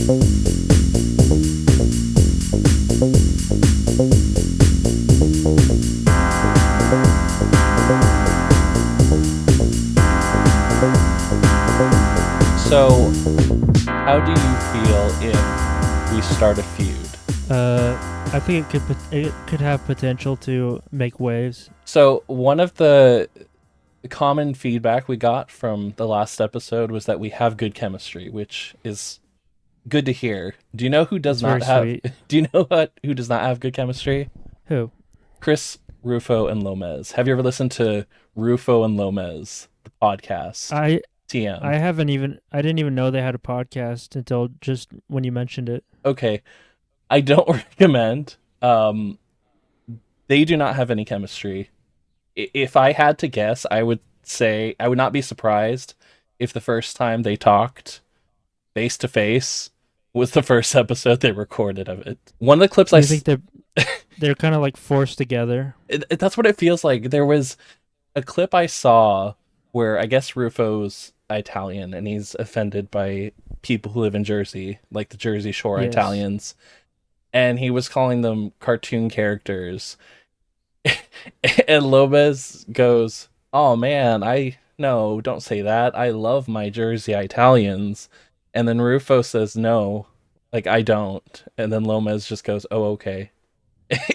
So, how do you feel if we start a feud? I think it could have potential to make waves. So, one of the common feedback we got from the last episode was that we have good chemistry, which is good to hear. Do you know who does It's not very have? sweet. Do you know who does not have good chemistry? Who? Chris, Rufo, and Lomez. Have you ever listened to Rufo and Lomez, the podcast? TM. I didn't even know they had a podcast until just when you mentioned it. Okay, I don't recommend. They do not have any chemistry. If I had to guess, I would say I would not be surprised if the first time they talked face to face was the first episode they recorded of it. One of the clips I think they're kind of like forced together. That's what it feels like. There was a clip I saw where I guess Rufo's Italian and he's offended by people who live in Jersey, like the Jersey Shore Yes. Italians, and he was calling them cartoon characters. And Lopez goes, "Oh man, no, don't say that. I love my Jersey Italians." And then Rufo says, "No, like I don't." And then Lomez just goes, "Oh, okay."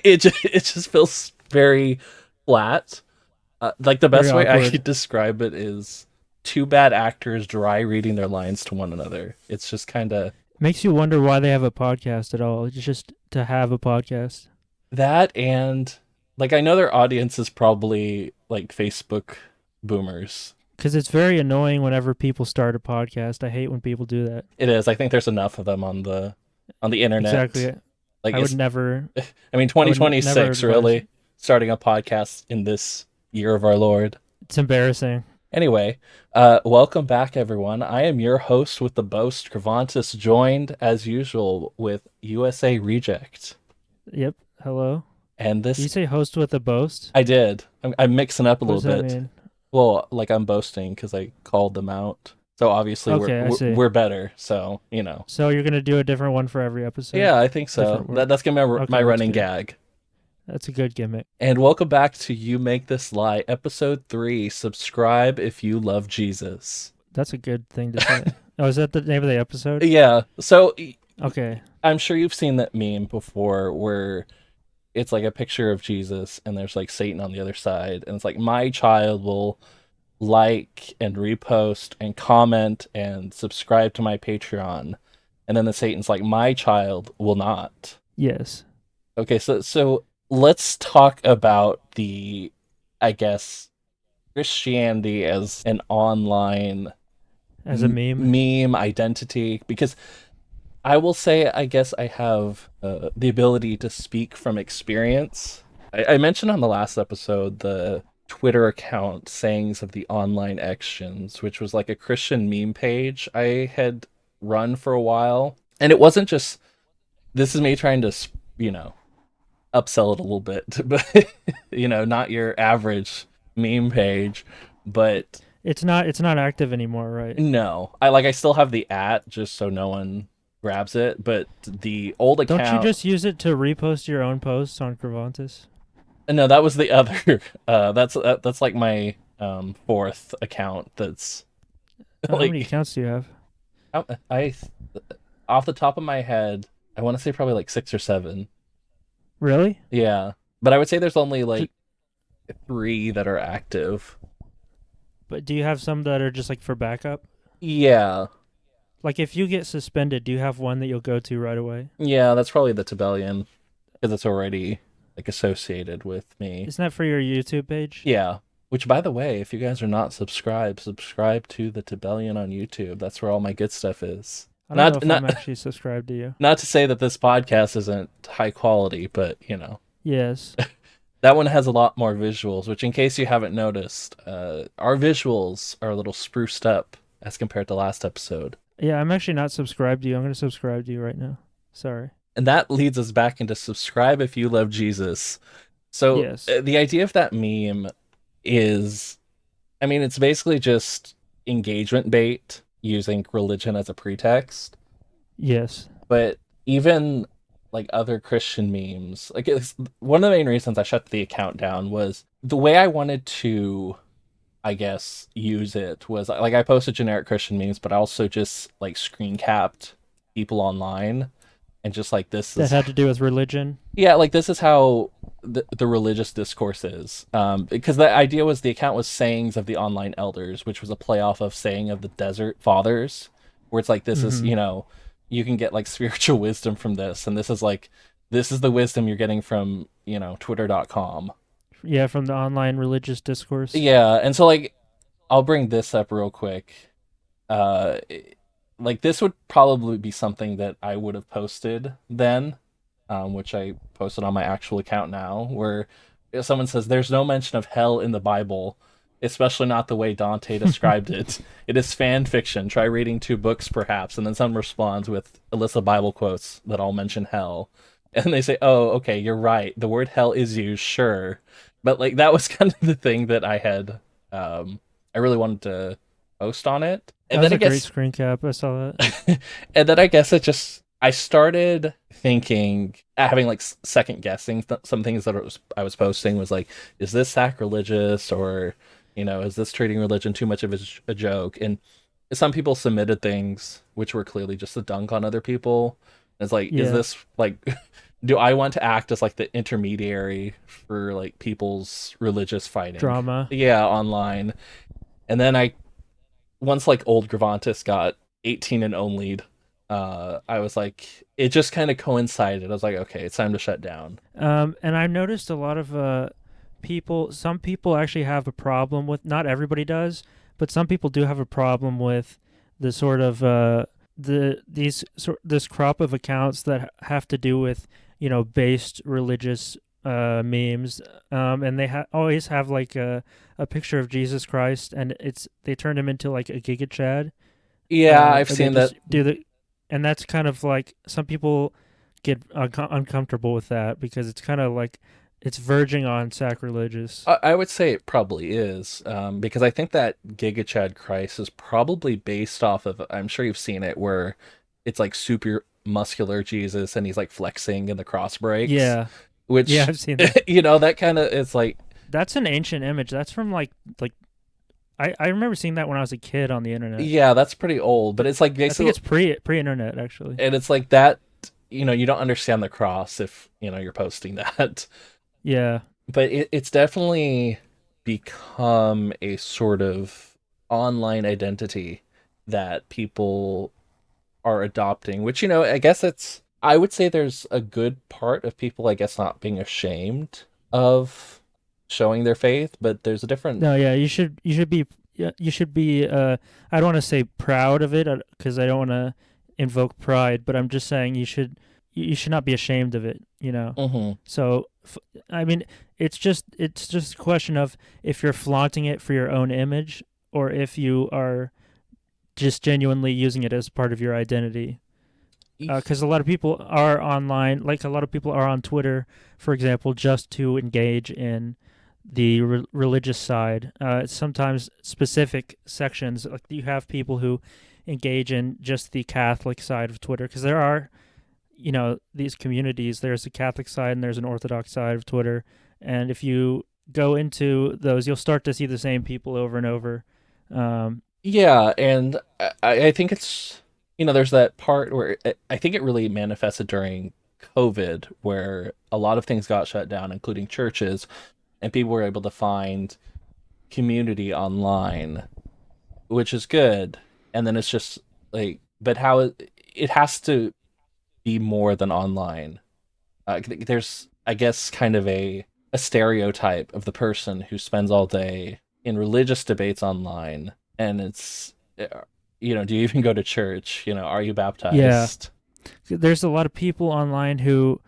It just feels very flat. Like the best Very way I awkward. could describe it is two bad actors dry reading their lines to one another. It's just kind of Makes you wonder why they have a podcast at all. It's just to have a podcast. that, and like I know their audience is probably like Facebook boomers. Because it's very annoying whenever people start a podcast. I hate when people do that. It is. I think there's enough of them on the internet. Exactly. Like I would never. I mean, 2026 never advise really it. starting a podcast in this year of our Lord. It's embarrassing. Anyway, welcome back, everyone. I am your host with the boast, Gravantus, joined as usual with USA Reject. Yep. Hello. And Did you this, say host with a boast? I did. I'm mixing up a What does little that bit. mean? Well, like I'm boasting because I called them out. So obviously Okay, I see. we're better. So you know. So you're gonna do a different one for every episode? Yeah, I think so. Different word. That's gonna be Okay, my that's running good. gag. That's a good gimmick. And welcome back to You Make This Lie, episode 3. Subscribe if you love Jesus. That's a good thing to say. Oh, is that the name of the episode? Yeah. So Okay. I'm sure you've seen that meme before where it's like a picture of Jesus and there's like Satan on the other side. And it's like, my child will like and repost and comment and subscribe to my Patreon. And then the Satan's like, my child will not. Yes. Okay, so let's talk about the, I guess, Christianity as an online As a meme. meme identity, because I will say I guess I have the ability to speak from experience. I mentioned on the last episode the Twitter account Sayings of the Online Actions, which was like a Christian meme page I had run for a while. And it wasn't just, this is me trying to, upsell it a little bit, but, not your average meme page, but It's not active anymore, right? no, I still have the @ just so no one grabs it, but the old account. Don't you just use it to repost your own posts on Gravantus? No, that was the other. That's like my fourth account. That's How many accounts do you have? I off the top of my head, I want to say probably like 6 or 7. Really? Yeah, but I would say there's only like 3 that are active. But do you have some that are just like for backup? Yeah, Like if you get suspended, do you have one that you'll go to right away? yeah, that's probably the Tibelian because it's already like associated with me. Isn't that for your YouTube page? Yeah. Which, by the way, if you guys are not subscribed to the Tibelian on YouTube. That's where all my good stuff is. I don't know if Not- I'm actually subscribed to you. Not to say that this podcast isn't high quality, but, Yes. that one has a lot more visuals, which in case you haven't noticed, our visuals are a little spruced up as compared to last episode. Yeah, I'm actually not subscribed to you. I'm going to subscribe to you right now. Sorry. And that leads us back into subscribe if you love Jesus. So Yes. the idea of that meme is, it's basically just engagement bait using religion as a pretext. Yes. But even like other Christian memes, one of the main reasons I shut the account down was the way I wanted to, I guess, use it was like I posted generic Christian memes, but I also just like screen capped people online and just like this That is had to do with religion. yeah, like this is how the religious discourse is. Because the idea was the account was sayings of the online elders, which was a play off of saying of the desert fathers, where it's like this is, Hmm. you can get like spiritual wisdom from this, and this is the wisdom you're getting from, twitter.com. Yeah, from the online religious discourse. Yeah, and so like I'll bring this up real quick. Uh like this would probably be something that I would have posted then, which I posted on my actual account now, where if someone says there's no mention of hell in the Bible, especially not the way Dante described it. It is fan fiction. Try reading two books, perhaps. And then someone responds with a list of Bible quotes that all mention hell. And they say, oh, okay, you're right. The word hell is used, sure. But like that was kind of the thing that I really wanted to post on it. That And was then I a great guess screen cap. I saw that. and then I guess I started thinking, having like second guessing some things that I was posting was like, is this sacrilegious, or is this treating religion too much of a joke? And some people submitted things which were clearly just a dunk on other people. It's like, is Yeah. this like, do I want to act as like the intermediary for like people's religious fighting? Drama. Yeah, online. And then once like old Gravantus got 18 and only, I was like, it just kind of coincided. I was like, okay, it's time to shut down. And I noticed a lot of people. Some people actually have a problem with. Not everybody does, but some people do have a problem with the sort of this crop of accounts that have to do with based religious memes. And they always have like a picture of Jesus Christ, and they turn him into like a Giga Chad. Yeah, I've And they seen that. just do the, and that's kind of like some people get uncomfortable with that because it's kind of like it's verging on sacrilegious. I would say it probably is, because I think that Giga Chad Christ is probably based off of. I'm sure you've seen it, where it's like super muscular Jesus and he's like flexing and the cross breaks, Yeah, yeah, which I've seen that. that kind of it's like That's an ancient image. That's from like I remember seeing that when I was a kid on the internet. yeah, that's pretty old, but it's like I think basically, it's pre-internet actually. and it's like that. You don't understand the cross if you're posting that. Yeah, But it's definitely become a sort of online identity that people are adopting, which, I guess I would say there's a good part of people, I guess, not being ashamed of showing their faith, but there's a different. no, yeah, you should be, yeah, you should be. I don't want to say proud of it because I don't want to invoke pride, but I'm just saying you should not be ashamed of it. Mhm. So, I mean, it's just a question of if you're flaunting it for your own image or if you are just genuinely using it as part of your identity. Because a lot of people are online, like a lot of people are on Twitter, for example, just to engage in the religious side. Sometimes specific sections, like you have people who engage in just the Catholic side of Twitter, because there are, these communities. There's a Catholic side and there's an Orthodox side of Twitter, and if you go into those, you'll start to see the same people over and over. Um, Yeah, and I think it's there's that part where I think it really manifested during COVID, where a lot of things got shut down, including churches, and people were able to find community online, which is good. And then it's just like, but how it has to be more than online. There's, I guess, kind of a stereotype of the person who spends all day in religious debates online, and it's, do you even go to church? Are you yeah, baptized? there's a lot of people online who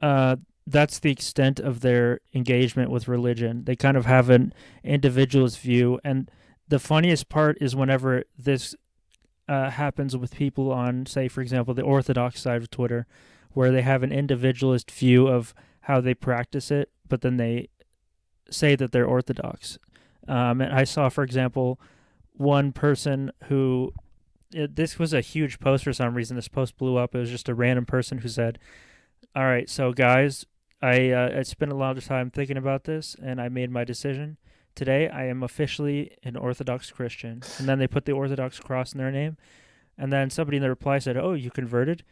uh, that's the extent of their engagement with religion. They kind of have an individualist view, and the funniest part is whenever this happens with people on, say, for example, the Orthodox side of Twitter, where they have an individualist view of how they practice it, but then they say that they're Orthodox. And I saw, for example, one person who this was a huge post for some reason. This post blew up. It was just a random person who said, "All right, so guys, I spent a lot of time thinking about this, and I made my decision. Today, I am officially an Orthodox Christian." And then they put the Orthodox cross in their name. And then somebody in the reply said, "Oh, you converted?"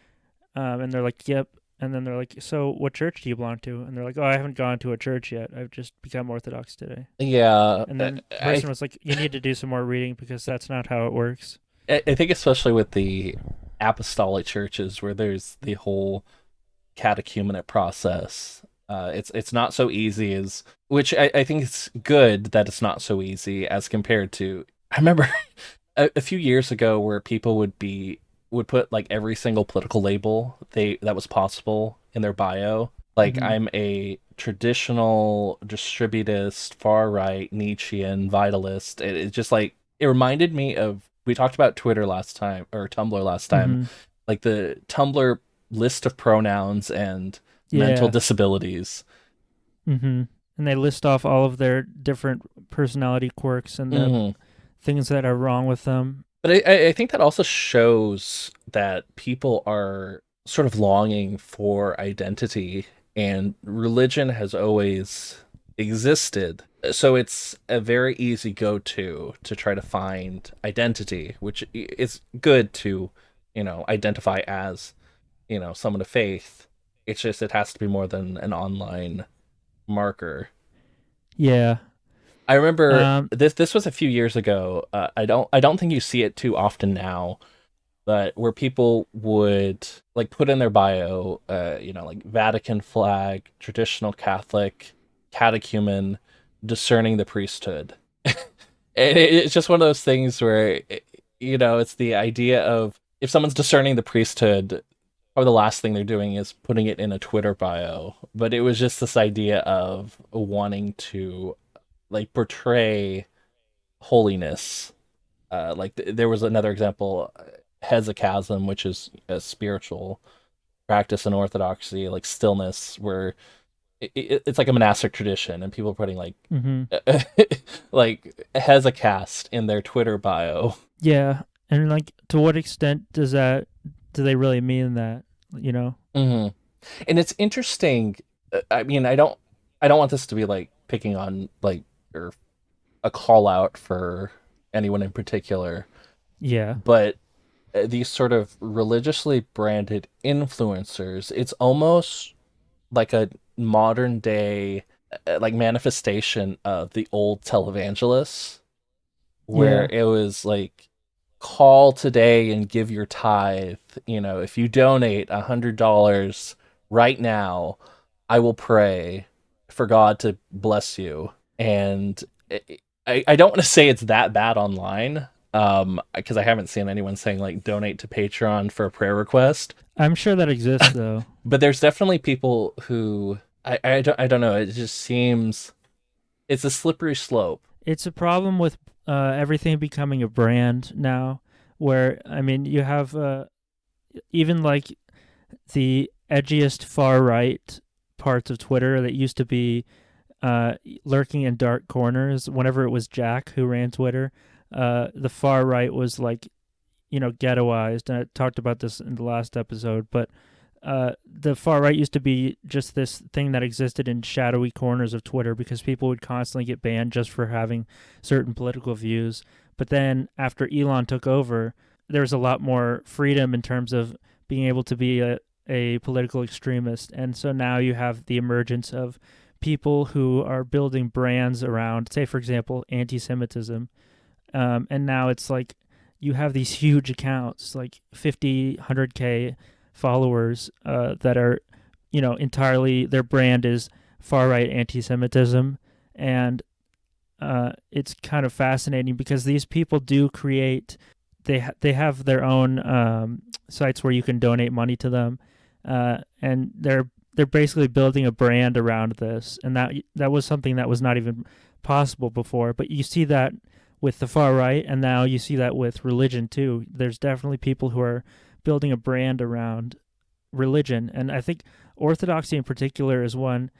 And they're like, "Yep." And then they're like, "So what church do you belong to?" And they're like, "Oh, I haven't gone to a church yet. I've just become Orthodox today." Yeah, And then the person was like, "You need to do some more reading because that's not how it works." I think especially with the apostolic churches where there's the whole catechumenate process. It's not so easy as which I think it's good that it's not so easy as compared to I remember a few years ago where people would put like every single political label that was possible in their bio. Like Mm-hmm. I'm a traditional distributist, far right, Nietzschean, vitalist. It just like it reminded me of we talked about Twitter last time or Tumblr last time, Mm-hmm. like the Tumblr list of pronouns and mental Yeah. disabilities. Mm-hmm. And they list off all of their different personality quirks and the Mhm. things that are wrong with them. But I think that also shows that people are sort of longing for identity, and religion has always existed. So it's a very easy go to try to find identity, which is good to, identify as, someone of faith. It's just it has to be more than an online marker. Yeah. I remember Um. this was a few years ago. I don't think you see it too often now, but where people would like put in their bio, like Vatican flag, traditional Catholic, catechumen, discerning the priesthood. And it's just one of those things where, it's the idea of if someone's discerning the priesthood, probably the last thing they're doing is putting it in a Twitter bio. But it was just this idea of wanting to like portray holiness. There was another example, hesychasm, which is a spiritual practice in Orthodoxy, like stillness, where it's like a monastic tradition, and people are putting like Mm-hmm. like hesychast in their Twitter bio. Yeah. And like, to what extent do they really mean that? You know? Hmm. And it's interesting. I mean, I don't want this to be like picking on like or a call out for anyone in particular, Yeah. but these sort of religiously branded influencers, it's almost like a modern day like manifestation of the old televangelists where Yeah. it was like call today and give your tithe. If you donate $100 right now, I will pray for God to bless you. And I don't want to say it's that bad online, because I haven't seen anyone saying like donate to Patreon for a prayer request. I'm sure that exists though. But there's definitely people who I don't know. It just seems it's a slippery slope. It's a problem with everything becoming a brand now, where I mean, you have even like the edgiest far right parts of Twitter that used to be uh, lurking in dark corners. Whenever it was Jack who ran Twitter, the far right was like, ghettoized. And I talked about this in the last episode, but the far right used to be just this thing that existed in shadowy corners of Twitter because people would constantly get banned just for having certain political views. But then after Elon took over, there was a lot more freedom in terms of being able to be a political extremist. And so now you have the emergence of people who are building brands around, say, for example, anti Semitism. And now it's like you have these huge accounts, like 50, 100K followers that are, entirely their brand is far right anti Semitism. And it's kind of fascinating because these people do create, they have their own sites where you can donate money to them. And they're basically building a brand around this, and that was something that was not even possible before. But you see that with the far right, and now you see that with religion too. There's definitely people who are building a brand around religion, and I think Orthodoxy in particular is one.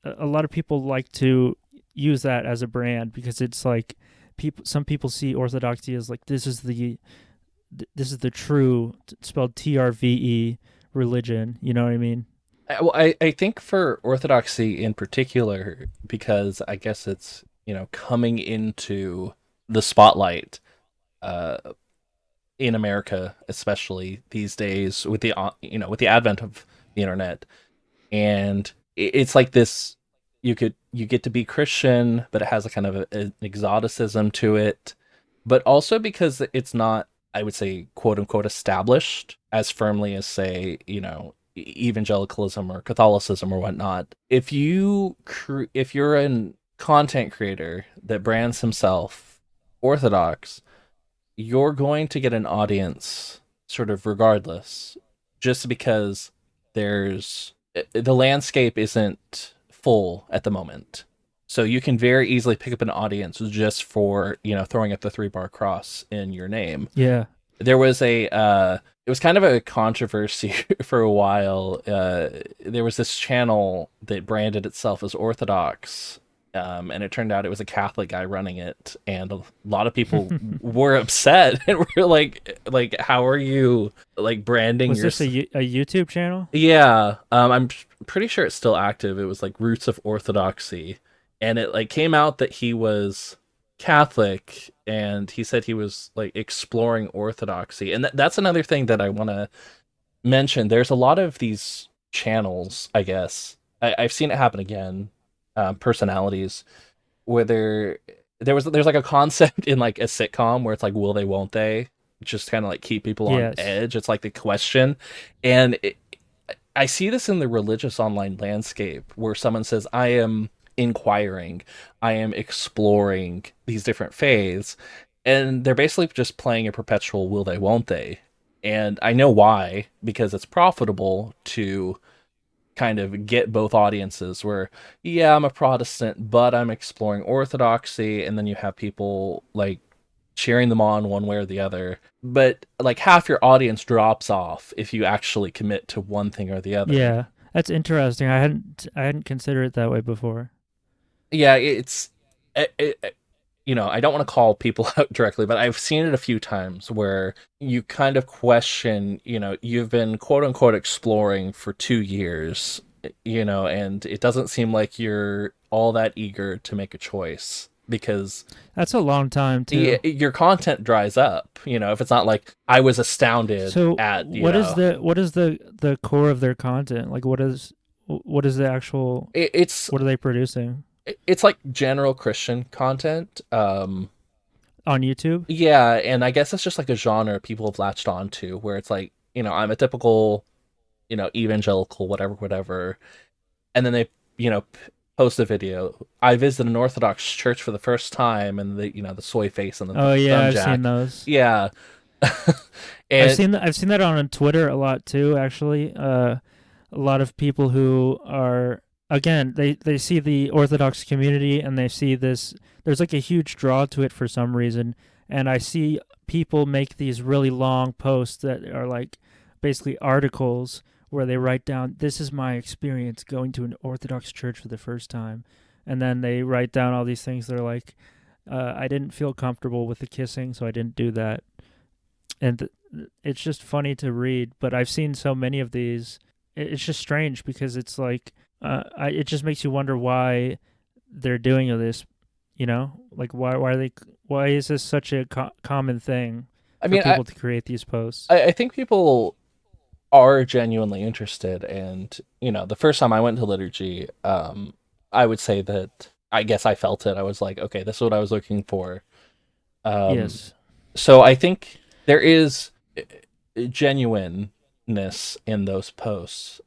A lot of people like to use that as a brand because it's like some people see Orthodoxy as like this is this is the true, spelled TRVE, religion. You know what I mean? I think for Orthodoxy in particular, because I guess it's, coming into the spotlight uh, in America, especially these days with with the advent of the internet, and it's like this. You get to be Christian, but it has a kind of an exoticism to it, but also because it's not, I would say, quote unquote, established as firmly as, say, evangelicalism or Catholicism or whatnot. If you're a content creator that brands himself Orthodox, you're going to get an audience sort of regardless, just because the landscape isn't full at the moment. So you can very easily pick up an audience just for, throwing up the 3 bar cross in your name. Yeah. There was it was kind of a controversy for a while. There was this channel that branded itself as Orthodox, and it turned out it was a Catholic guy running it, and a lot of people were upset and were like, how are you like branding Was this a YouTube channel? Yeah, I'm pretty sure it's still active. It was like Roots of Orthodoxy, and it like came out that he was Catholic, and he said he was like exploring Orthodoxy, and that's another thing that I want to mention. There's a lot of these channels, I guess. I've seen it happen again. Personalities where there's like a concept in like a sitcom where it's like, will they, won't they? Just kind of like keep people on edge. It's like the question, and I see this in the religious online landscape where someone says, I am inquiring, I am exploring these different faiths, and they're basically just playing a perpetual will they, won't they. And I know why, because it's profitable to kind of get both audiences where, yeah, I'm a Protestant, but I'm exploring Orthodoxy, and then you have people like cheering them on one way or the other. But like half your audience drops off if you actually commit to one thing or the other. Yeah, that's interesting. I hadn't considered it that way before. Yeah, I don't want to call people out directly, but I've seen it a few times where you kind of question, you've been quote unquote exploring for 2 years, and it doesn't seem like you're all that eager to make a choice, because That's a long time too. your content dries up, if it's not like I was astounded So at, what is the core of their content? Like what is the actual it's what are they producing it's like general Christian content. on YouTube? Yeah, and I guess it's just like a genre people have latched on to, where it's like, I'm a typical, evangelical, whatever, whatever. And then they, post a video. I visited an Orthodox church for the first time, and the soy face and the Oh yeah, thumb I've jack. seen those. Yeah. And I've seen that on Twitter a lot too, actually. A lot of people who are, again, they see the Orthodox community and they see this, there's like a huge draw to it for some reason, and I see people make these really long posts that are like basically articles where they write down, this is my experience going to an Orthodox church for the first time, and then they write down all these things that are like, I didn't feel comfortable with the kissing, so I didn't do that. And it's just funny to read, but I've seen so many of these. It's just strange because it's like, it just makes you wonder why they're doing this. Like why is this such a common thing I for mean, people to create these posts? I think people are genuinely interested, and the first time I went to liturgy, I would say that I guess I felt it. I was like, okay, this is what I was looking for. Yes. So I think there is genuineness in those posts.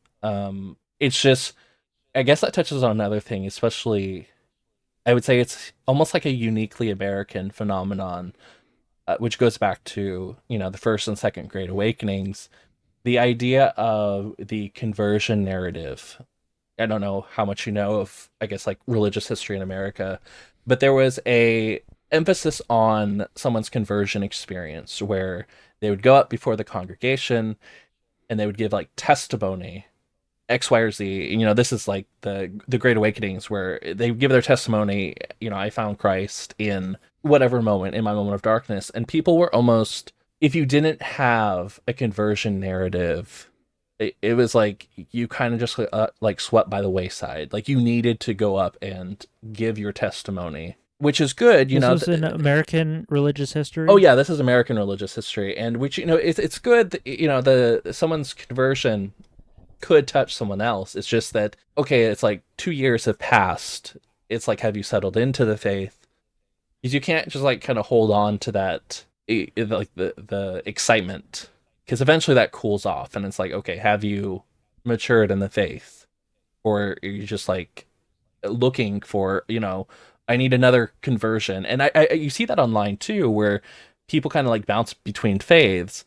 It's just, I guess that touches on another thing, especially, I would say it's almost like a uniquely American phenomenon, which goes back to, the first and second Great Awakenings. The idea of the conversion narrative. I don't know how much you know of, I guess, like religious history in America, but there was a emphasis on someone's conversion experience where they would go up before the congregation and they would give like testimony, X, Y, or Z. This is like the Great Awakenings, where they give their testimony. I found Christ in whatever moment, in my moment of darkness, and people were almost if you didn't have a conversion narrative, it was like you kind of just like swept by the wayside. Like you needed to go up and give your testimony, which is good, This was in American religious oh history. yeah, this is American religious history, and which it's good that, the someone's conversion could touch someone else. It's just that okay, it's like 2 years have passed. It's like, have you settled into the faith? Because you can't just like kind of hold on to that like the excitement, because eventually that cools off, and it's like, okay, have you matured in the faith, or are you just like looking for, I need another conversion? And I you see that online too, where people kind of like bounce between faiths.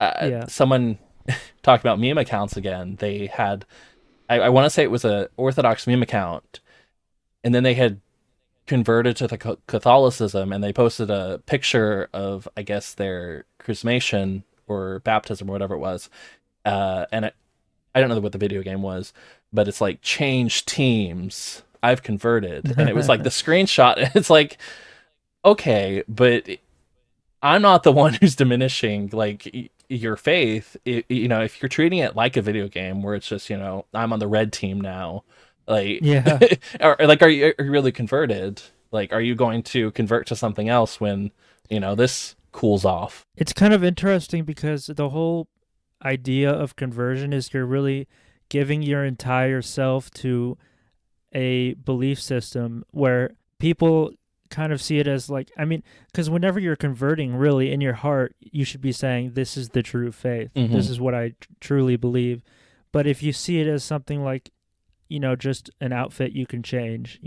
Yeah. Someone talked about meme accounts again. They had, I want to say it was a Orthodox meme account, and then they had converted to the Catholicism, and they posted a picture of, I guess, their chrismation or baptism or whatever it was. I don't know what the video game was, but it's like, change teams, I've converted, and it was like the screenshot. It's like, okay, but I'm not the one who's diminishing like your faith. If you're treating it like a video game where it's just, I'm on the red team now, like, Yeah. or like, are you really converted? Like, are you going to convert to something else when this cools off? It's kind of interesting because the whole idea of conversion is you're really giving your entire self to a belief system where people kind of see it as like, I mean, because whenever you're converting, really in your heart, you should be saying, this is the true faith. Mm-hmm. This is what I truly believe. But if you see it as something like, just an outfit you can change,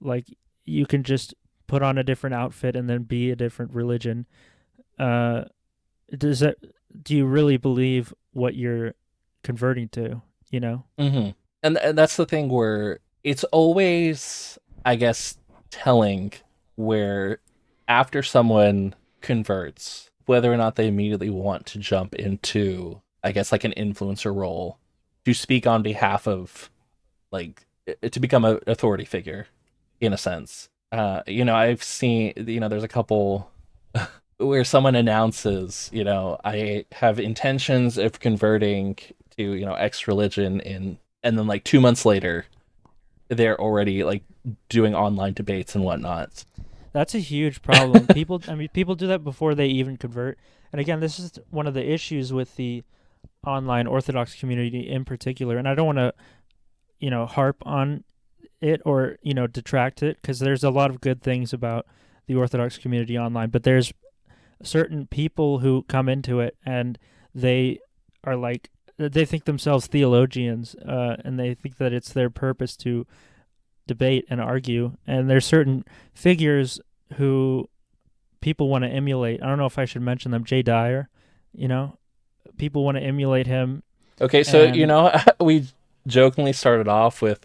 like you can just put on a different outfit and then be a different religion. Uh, does that, do you really believe what you're converting to, Mm-hmm. And that's the thing where it's always, I guess, telling, where after someone converts, whether or not they immediately want to jump into, I guess, like an influencer role to speak on behalf of, like, to become an authority figure, in a sense. I've seen, there's a couple where someone announces, I have intentions of converting to, X religion, and then like 2 months later, they're already like doing online debates and whatnot. That's a huge problem. People do that before they even convert. And again, this is one of the issues with the online Orthodox community in particular. And I don't want to, harp on it or, detract it, because there's a lot of good things about the Orthodox community online. But there's certain people who come into it and they are like, they think themselves theologians, and they think that it's their purpose to debate and argue. And there's certain figures who people want to emulate. I don't know if I should mention them. Jay Dyer, people want to emulate him. Okay, so And we jokingly started off with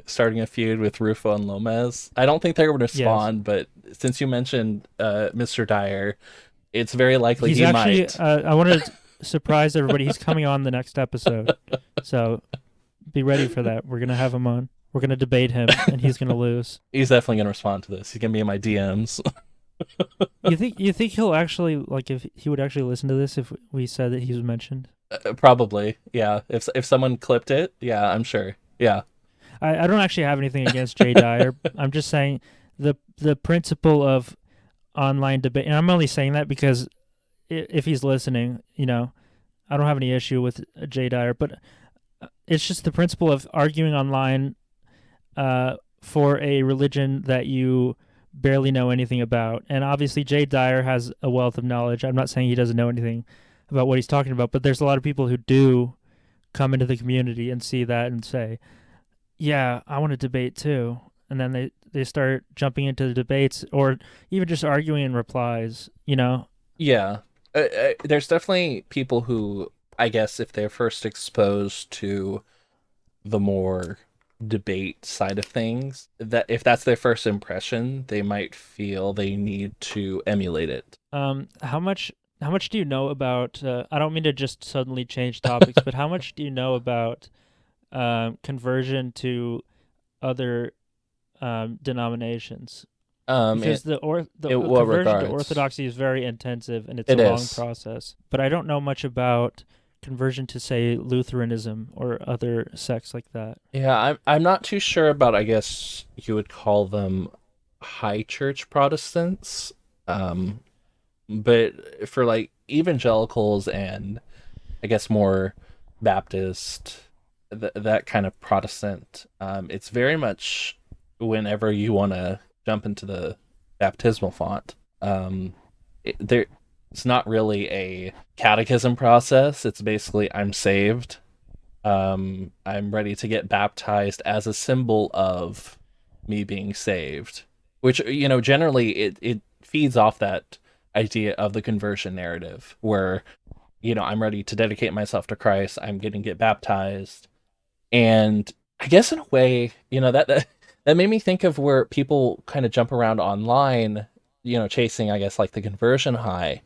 starting a feud with Rufo and Lomez. I don't think they're going to yes, respond, but since you mentioned Mr. Dyer, it's very likely he's he actually, might. I want to surprise everybody. He's coming on the next episode. So be ready for that. We're going to have him on. We're going to debate him, and he's going to lose. He's definitely going to respond to this. He's going to be in my DMs. You think he'll actually, like, if he would actually listen to this if we said that he was mentioned? Probably, yeah. If someone clipped it, yeah, I'm sure. Yeah. I don't actually have anything against Jay Dyer. I'm just saying the principle of online debate, and I'm only saying that because if he's listening, I don't have any issue with Jay Dyer, but it's just the principle of arguing online for a religion that you barely know anything about. And obviously, Jay Dyer has a wealth of knowledge. I'm not saying he doesn't know anything about what he's talking about, but there's a lot of people who do come into the community and see that and say, yeah, I want to debate too. And then they start jumping into the debates or even just arguing in replies. Yeah. There's definitely people who, I guess, if they're first exposed to the more debate side of things, that if that's their first impression, they might feel they need to emulate it. How much do you know about? I don't mean to just suddenly change topics, but how much do you know about conversion to other denominations? Because the in what conversion to regards? Orthodoxy is very intensive and it's a It long is. process. But I don't know much about conversion to, say, Lutheranism or other sects like that. Yeah, I'm not too sure about, I guess you would call them high church Protestants. Um, but for like evangelicals and I guess more Baptist, that kind of Protestant, it's very much whenever you want to jump into the baptismal font. There, it's not really a catechism process. It's basically I'm saved. I'm ready to get baptized as a symbol of me being saved, which generally it feeds off that idea of the conversion narrative where I'm ready to dedicate myself to Christ. I'm going to get baptized. And I guess in a way, that made me think of where people kind of jump around online, chasing, I guess, like the conversion high.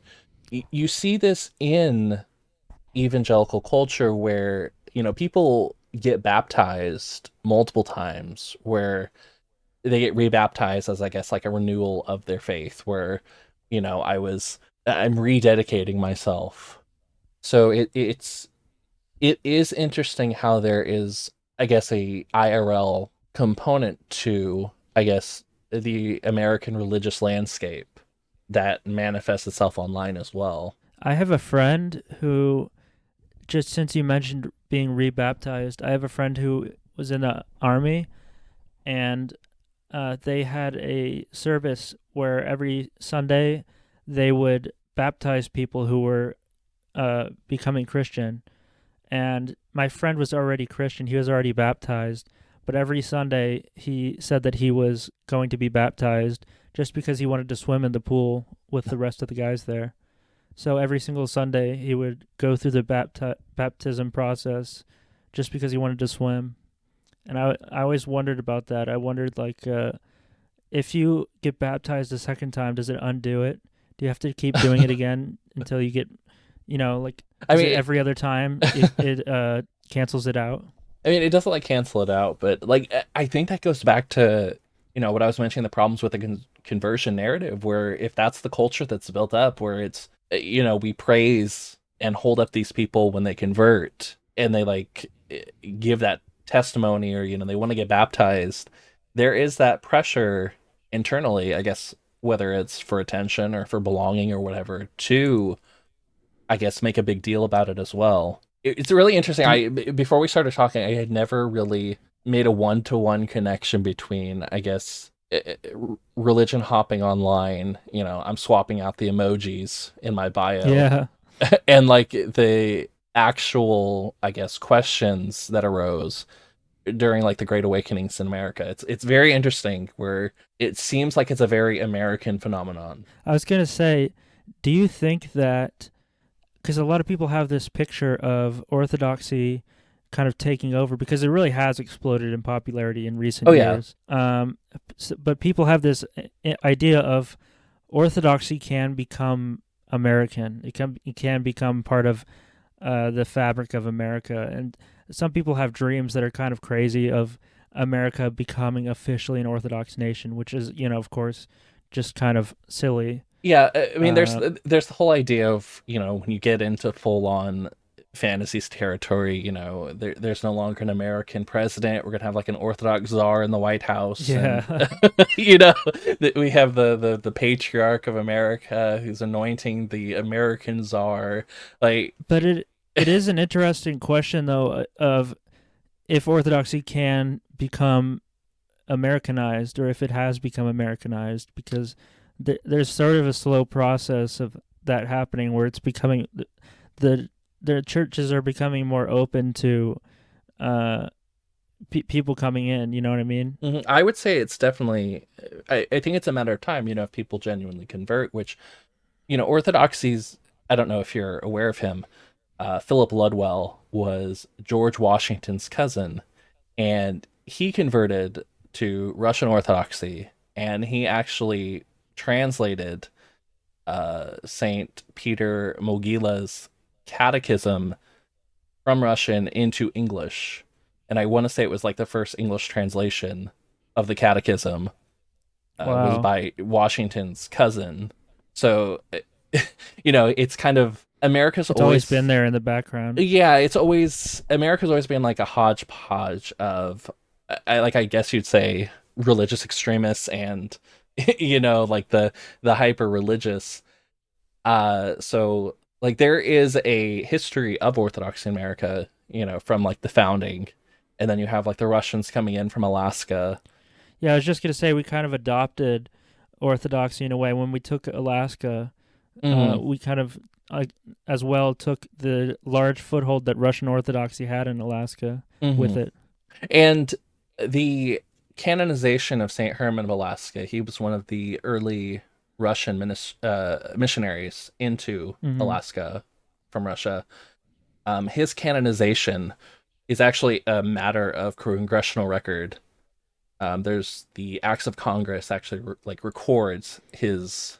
You see this in evangelical culture where, people get baptized multiple times, where they get rebaptized as, I guess, like a renewal of their faith, where, I'm rededicating myself. So it is interesting how there is, I guess, a IRL component to, I guess, the American religious landscape that manifests itself online as well. I have a friend who, just since you mentioned being rebaptized, I have a friend who was in the army, and they had a service where every Sunday they would baptize people who were becoming Christian. And my friend was already Christian, he was already baptized, but every Sunday he said that he was going to be baptized just because he wanted to swim in the pool with the rest of the guys there. So every single Sunday he would go through the baptism process just because he wanted to swim. And I always wondered about that. I wondered, like, if you get baptized a second time, does it undo it? Do you have to keep doing it again until you get, like, I is mean, it every other time it cancels it out? it doesn't like cancel it out, but like I think that goes back to what I was mentioning, the problems with the conversion narrative, where if that's the culture that's built up, where it's we praise and hold up these people when they convert and they like give that testimony, or they want to get baptized, there is that pressure internally, I guess, whether it's for attention or for belonging or whatever, to I guess make a big deal about it as well. It's really interesting. Do you, Before we started talking, I had never really made a one-to-one connection between, I guess, religion hopping online. I'm swapping out the emojis in my bio, yeah. and like the actual, I guess, questions that arose during like the Great Awakenings in America. It's very interesting where it seems like it's a very American phenomenon. I was going to say, do you think that, because a lot of people have this picture of Orthodoxy kind of taking over, because it really has exploded in popularity in Oh recent yeah. years. But people have this idea of Orthodoxy can become American. It can become part of the fabric of America, and some people have dreams that are kind of crazy of America becoming officially an Orthodox nation, which is, of course, just kind of silly. Yeah, I mean, Uh, there's the whole idea of when you get into full on fantasies territory, there's no longer an American president. We're gonna have like an Orthodox czar in the White House, and yeah, that we have the patriarch of America who's anointing the American czar. Like, but it is an interesting question, though, of if Orthodoxy can become Americanized, or if it has become Americanized, because there's sort of a slow process of that happening, where it's becoming the the churches are becoming more open to uh people coming in. You know what I mean? I would say it's definitely. I think it's a matter of time. If people genuinely convert, which Orthodoxies. I don't know if you're aware of him. Philip Ludwell was George Washington's cousin, and he converted to Russian Orthodoxy, and he actually translated Saint Peter Mogila's catechism from Russian into English. And I want to say it was like the first English translation of the catechism. was Wow. by Washington's cousin. So, you know, it's kind of America's It's always been always, there in the background. yeah, it's always, America's always been like a hodgepodge of, I guess you'd say, religious extremists and, you know, like the hyper religious. So like there is a history of Orthodoxy in America, you know, from like the founding, and then you have like the Russians coming in from Alaska. Yeah, I was just gonna say we kind of adopted Orthodoxy in a way when we took Alaska. Hmm. We kind of as well took the large foothold that Russian Orthodoxy had in Alaska Hmm. with it. And the canonization of Saint Herman of Alaska, he was one of the early Russian missionaries into Hmm. Alaska from Russia. His canonization is actually a matter of congressional record. There's the Acts of Congress actually like records his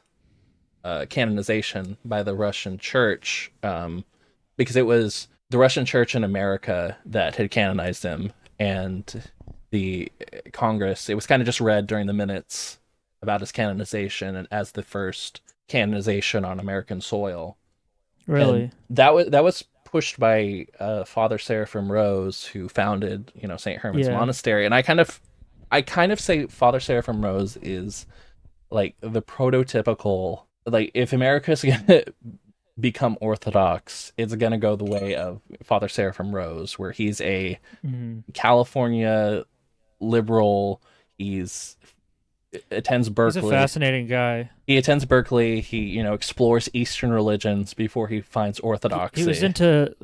canonization by the Russian Church, because it was the Russian Church in America that had canonized him, and the Congress. It was kind of just read during the minutes about his canonization and as the first canonization on American soil, and Really? that was pushed by Father Seraphim Rose, who founded, you know, Saint Herman's Yeah. Monastery, and I kind of say Father Seraphim Rose is like the prototypical, like if America's gonna become Orthodox, it's gonna go the way of Father Seraphim Rose, where he's a Hmm. California liberal. He's attends He's a Berkeley. fascinating guy. He attends Berkeley. He, you know, explores Eastern religions before he finds He was Orthodoxy. into,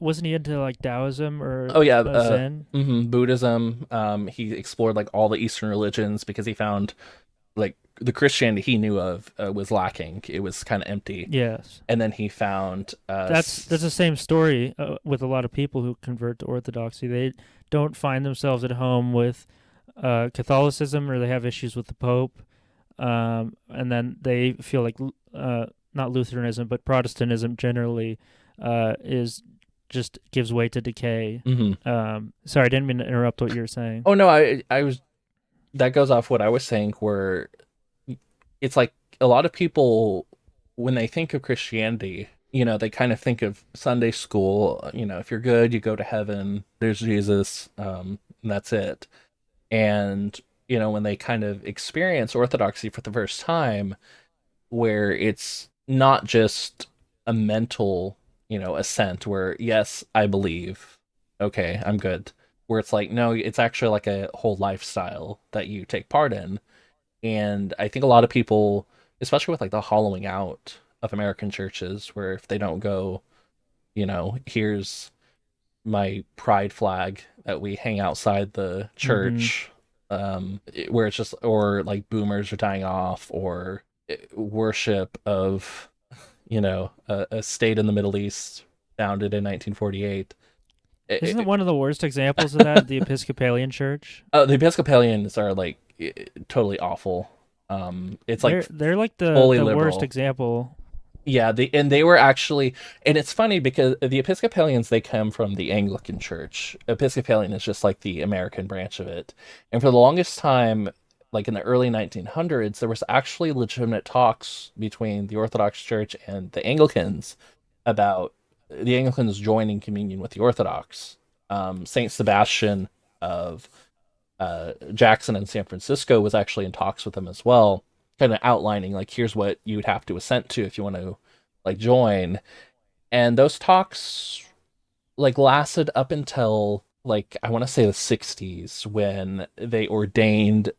wasn't he into like Taoism or Oh yeah, Zen? Buddhism. He explored like all the Eastern religions because he found like the Christianity he knew of was lacking. It was kind of empty. Yes. And then he found That's the same story with a lot of people who convert to Orthodoxy. They don't find themselves at home with Catholicism, or they have issues with the Pope, and then they feel like not Lutheranism, but Protestantism generally is just gives way to decay. mhm. Sorry, I didn't mean to interrupt what you were saying. Oh no, I was, that goes off what I was saying, where it's like a lot of people, when they think of Christianity, you know, they kind of think of Sunday school. You know, if you're good, you go to heaven. There's Jesus, and that's it. And you know, when they kind of experience Orthodoxy for the first time, where it's not just a mental, you know, assent where yes, I believe, okay, I'm good. Where it's like no, it's actually like a whole lifestyle that you take part in. And I think a lot of people, especially with like the hollowing out of American churches, where if they don't go, you know, here's my pride flag that we hang outside the Hmm. church, where it's just, or like boomers are dying off, or worship of, you know, a state in the Middle East founded in 1948. Isn't it one of the worst examples of that the Episcopalian Church? The Episcopalians are like totally awful. It's like They're like the fully the worst liberal. example. Yeah, they were actually, and it's funny because the Episcopalians, they come from the Anglican Church. Episcopalian is just like the American branch of it, and for the longest time, like in the early 1900s, there was actually legitimate talks between the Orthodox Church and the Anglicans about the Anglicans joining communion with the Orthodox. Saint Sebastian of Jackson and San Francisco was actually in talks with them as well, kind of outlining like here's what you would have to assent to if you want to like join. And those talks like lasted up until like I want to say the 60s, when they ordained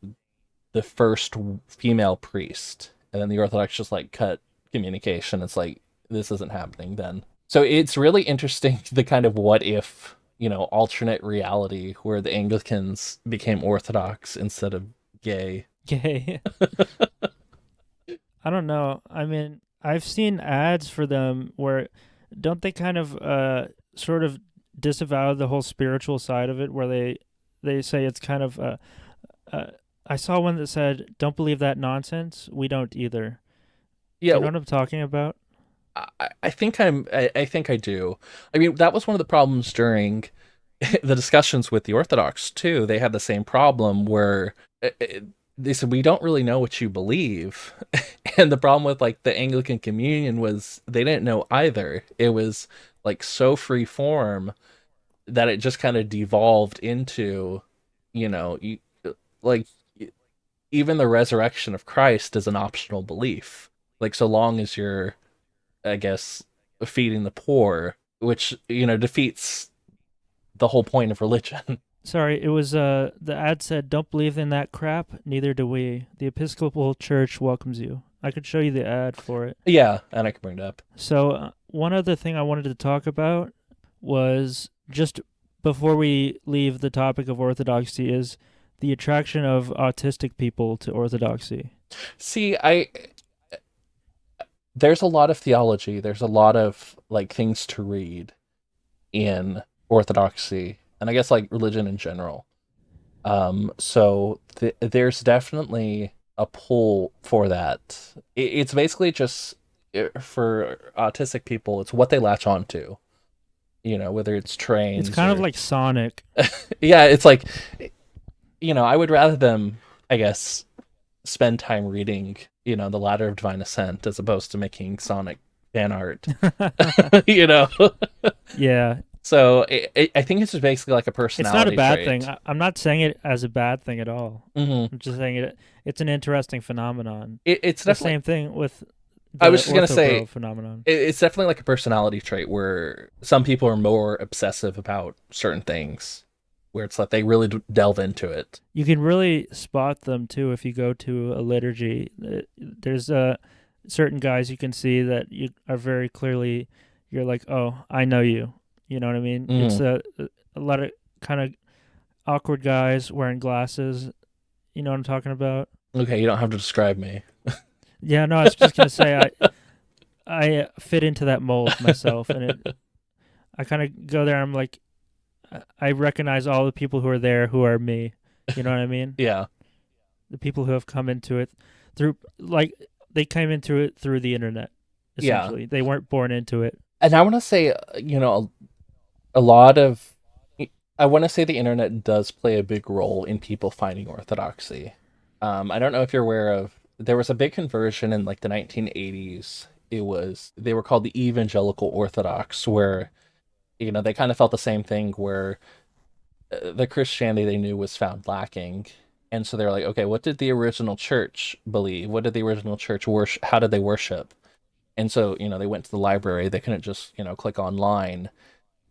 the first female priest, and then the Orthodox just like cut communication. It's like this isn't happening then. So it's really interesting the kind of what if, you know, alternate reality where the Anglicans became Orthodox instead of gay. Gay. I don't know. I mean, I've seen ads for them where don't they kind of sort of disavow the whole spiritual side of it, where they say it's kind of uh I saw one that said, "Don't believe that nonsense. We don't either." Do Yeah, you know what I'm talking about? I think I think I do. I mean, that was one of the problems during the discussions with the Orthodox too. They had the same problem where they said, we don't really know what you believe. And the problem with like the Anglican Communion was they didn't know either. It was like so free form that it just kind of devolved into, you know, like even the resurrection of Christ is an optional belief. Like so long as you're, I guess, feeding the poor, which, you know, defeats the whole point of religion. Sorry, it was the ad said, "Don't believe in that crap. Neither do we. The Episcopal Church welcomes you." I could show you the ad for it. Yeah, and I can bring it up. So one other thing I wanted to talk about was just before we leave the topic of orthodoxy is the attraction of autistic people to orthodoxy. See, I there's a lot of theology. There's a lot of like things to read in orthodoxy, and I guess like religion in general. So there's definitely a pull for that. It's basically just for autistic people, it's what they latch onto. You know, whether it's It's trains kind of or like Sonic. yeah, it's like, you know, I would rather them, I guess, spend time reading, you know, the Ladder of Divine Ascent as opposed to making Sonic fan art. You know, Yeah, so I think it's just basically like a it's not a personality bad trait. thing. I'm not saying it as a bad thing at all. Hmm. I'm just saying it's an interesting phenomenon. It's The definitely. same thing with I the was just gonna ortho bro say phenomenon. it's definitely like a personality trait where some people are more obsessive about certain things, where it's like they really delve into it. You can really spot them too if you go to a liturgy. There's certain guys you can see that you are very clearly. You're like, oh, I know you. You know what I mean? It's Hmm. a lot of kind of awkward guys wearing glasses. You know what I'm talking about? Okay, you don't have to describe me. Yeah, no, I was just gonna say I fit into that mold myself, and I kind of go there. I'm like, I recognize all the people who are there who are me. You know what I mean? Yeah, The people who have come into it through, like, they came into it through the internet. yeah. Essentially, they weren't born into it. And I want to say, you know, a lot of, I want to say the internet does play a big role in people finding orthodoxy. I don't know if you're aware of, there was a big conversion in like the 1980s. They were called the Evangelical Orthodox, where, you know, they kind of felt the same thing where the Christianity they knew was found lacking. And so they're like, okay, what did the original church believe? What did the original church worship? How did they worship? And so, you know, they went to the library. They couldn't just, you know, click online.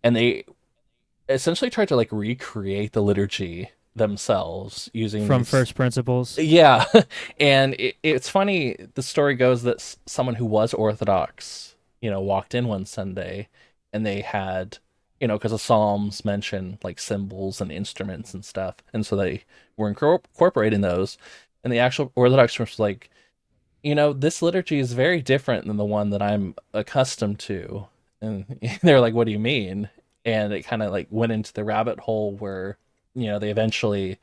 And they essentially tried to like recreate the liturgy themselves using From these. first principles. Yeah. And it's funny. The story goes that someone who was Orthodox, you know, walked in one Sunday and they had, you know, because the Psalms mention like symbols and instruments and stuff. And so they were incorporating those. And the actual Orthodox was like, you know, this liturgy is very different than the one that I'm accustomed to. And they're like, what do you mean? And it kind of like went into the rabbit hole where, you know, they eventually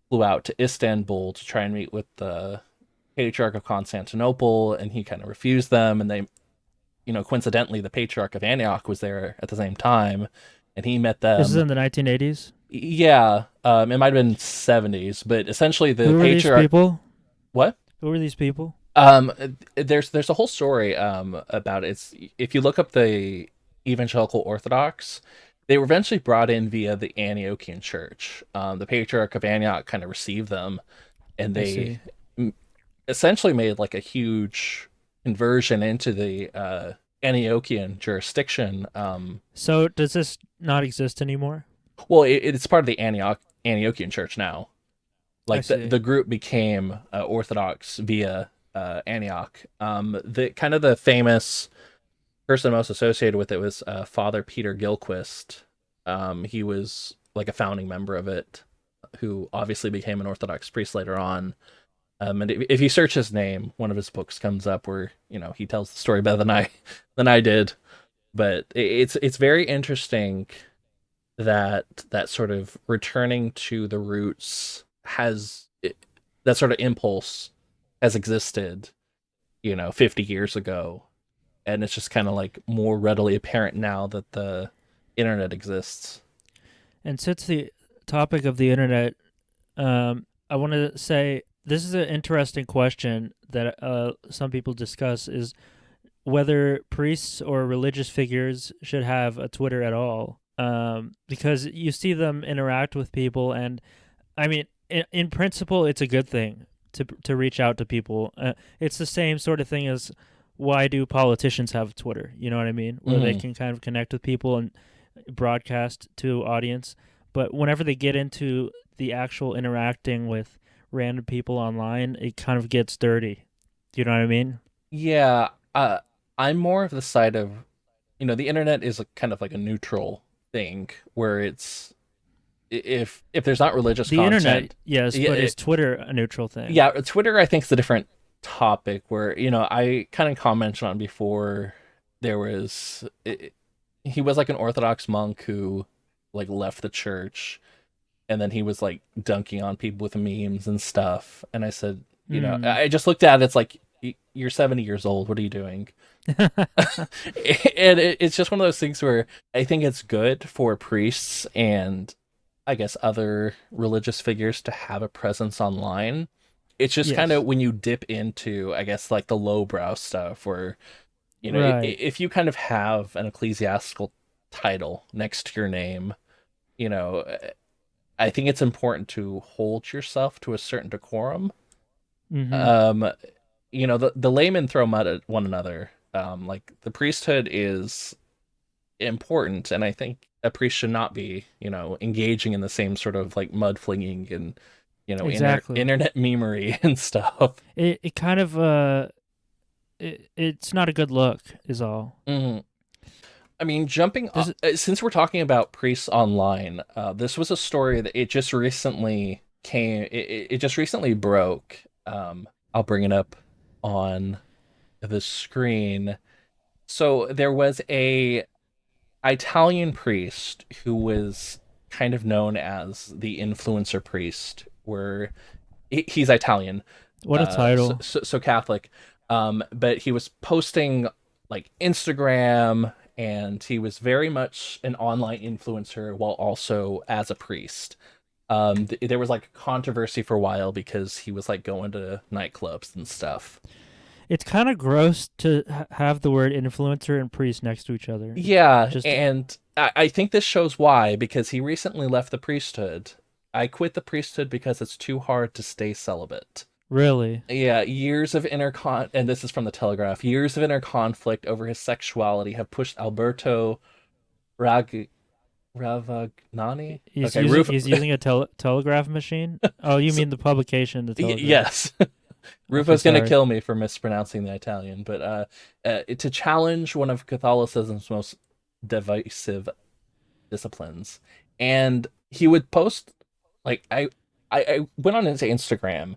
flew out to Istanbul to try and meet with the Patriarch of Constantinople, and he kind of refused them. And they, you know, coincidentally, the Patriarch of Antioch was there at the same time, and he met This is them. in the 1980s. Yeah, it might have been 70s, but essentially the Who were these Patriarch. people? What? Who were these people? Um, there's a whole story about it. It's, if you look up the Evangelical Orthodox, they were eventually brought in via the Antiochian Church. The Patriarch of Antioch kind of received them, and I they see. essentially made like a huge conversion into the Antiochian jurisdiction. So does this not exist anymore? Well, it's part of the Antiochian Church now. I Like see. the group became Orthodox via Antioch. The kind of the famous person most associated with it was Father Peter Gilquist. He was like a founding member of it, who obviously became an Orthodox priest later on. And if you search his name, one of his books comes up where, you know, he tells the story better than I than I did. But it's very interesting that that sort of returning to the roots that sort of impulse has existed, you know, 50 years ago, and it's just kind of like more readily apparent now that the internet exists. And since the topic of the internet, I want to say This is an interesting question that some people discuss is whether priests or religious figures should have a Twitter at all. Because you see them interact with people, and I mean, in principle, it's a good thing to reach out to people. It's the same sort of thing as why do politicians have Twitter? You know what I mean? Where they Hmm. can kind of connect with people and broadcast to audience. But whenever they get into the actual interacting with random people online, it kind of gets dirty. Do you know what I mean? Yeah, I'm more of the side of, the internet is a kind of like a neutral thing where it's if there's not religious The internet, content, yes, yeah, but is Twitter a neutral thing? yeah, Twitter I think is a different topic where, I kind of commented on before there was he was like an Orthodox monk who like left the church and then he was like dunking on people with memes and stuff. And I said, Mm. I just looked at it, it's like you're 70 years old. What are you doing? And it's just one of those things where I think it's good for priests and I guess other religious figures to have a presence online. It's just kind of Yes. when you dip into, I guess, like the lowbrow stuff where, Right. if you kind of have an ecclesiastical title next to your name, you know, I think it's important to hold yourself to a certain decorum. Mm-hmm. Um, the laymen throw mud at one another. Like the priesthood is important, and I think a priest should not be, engaging in the same sort of like mud flinging and, Exactly. internet memery and stuff. It kind of it's not a good look, is all. Mhm. I mean, jumping This is, since we're talking about priests online, this was a story that it just recently it just recently broke. I'll bring it up on the screen. So there was a Italian priest who was kind of known as the influencer priest, where he's Italian, what a title. so Catholic, but he was posting like Instagram, and he was very much an online influencer while also as a priest. There was like controversy for a while because he was like going to nightclubs and stuff. It's kind of gross to have the word influencer and priest next to each other. Yeah, Just and I think this shows why, because he recently left the priesthood. I quit the priesthood because it's too hard to stay celibate. really. Yeah, years of and this is from the Telegraph. Years of inner conflict over his sexuality have pushed Alberto Rag Ravagnani. Okay, Ruf. He's using a telegraph machine. Oh, you So, mean the publication, the Telegraph? yes, Okay, Rufo's gonna sorry. kill me for mispronouncing the Italian, but to challenge one of Catholicism's most divisive disciplines, and he would post like I went on his Instagram,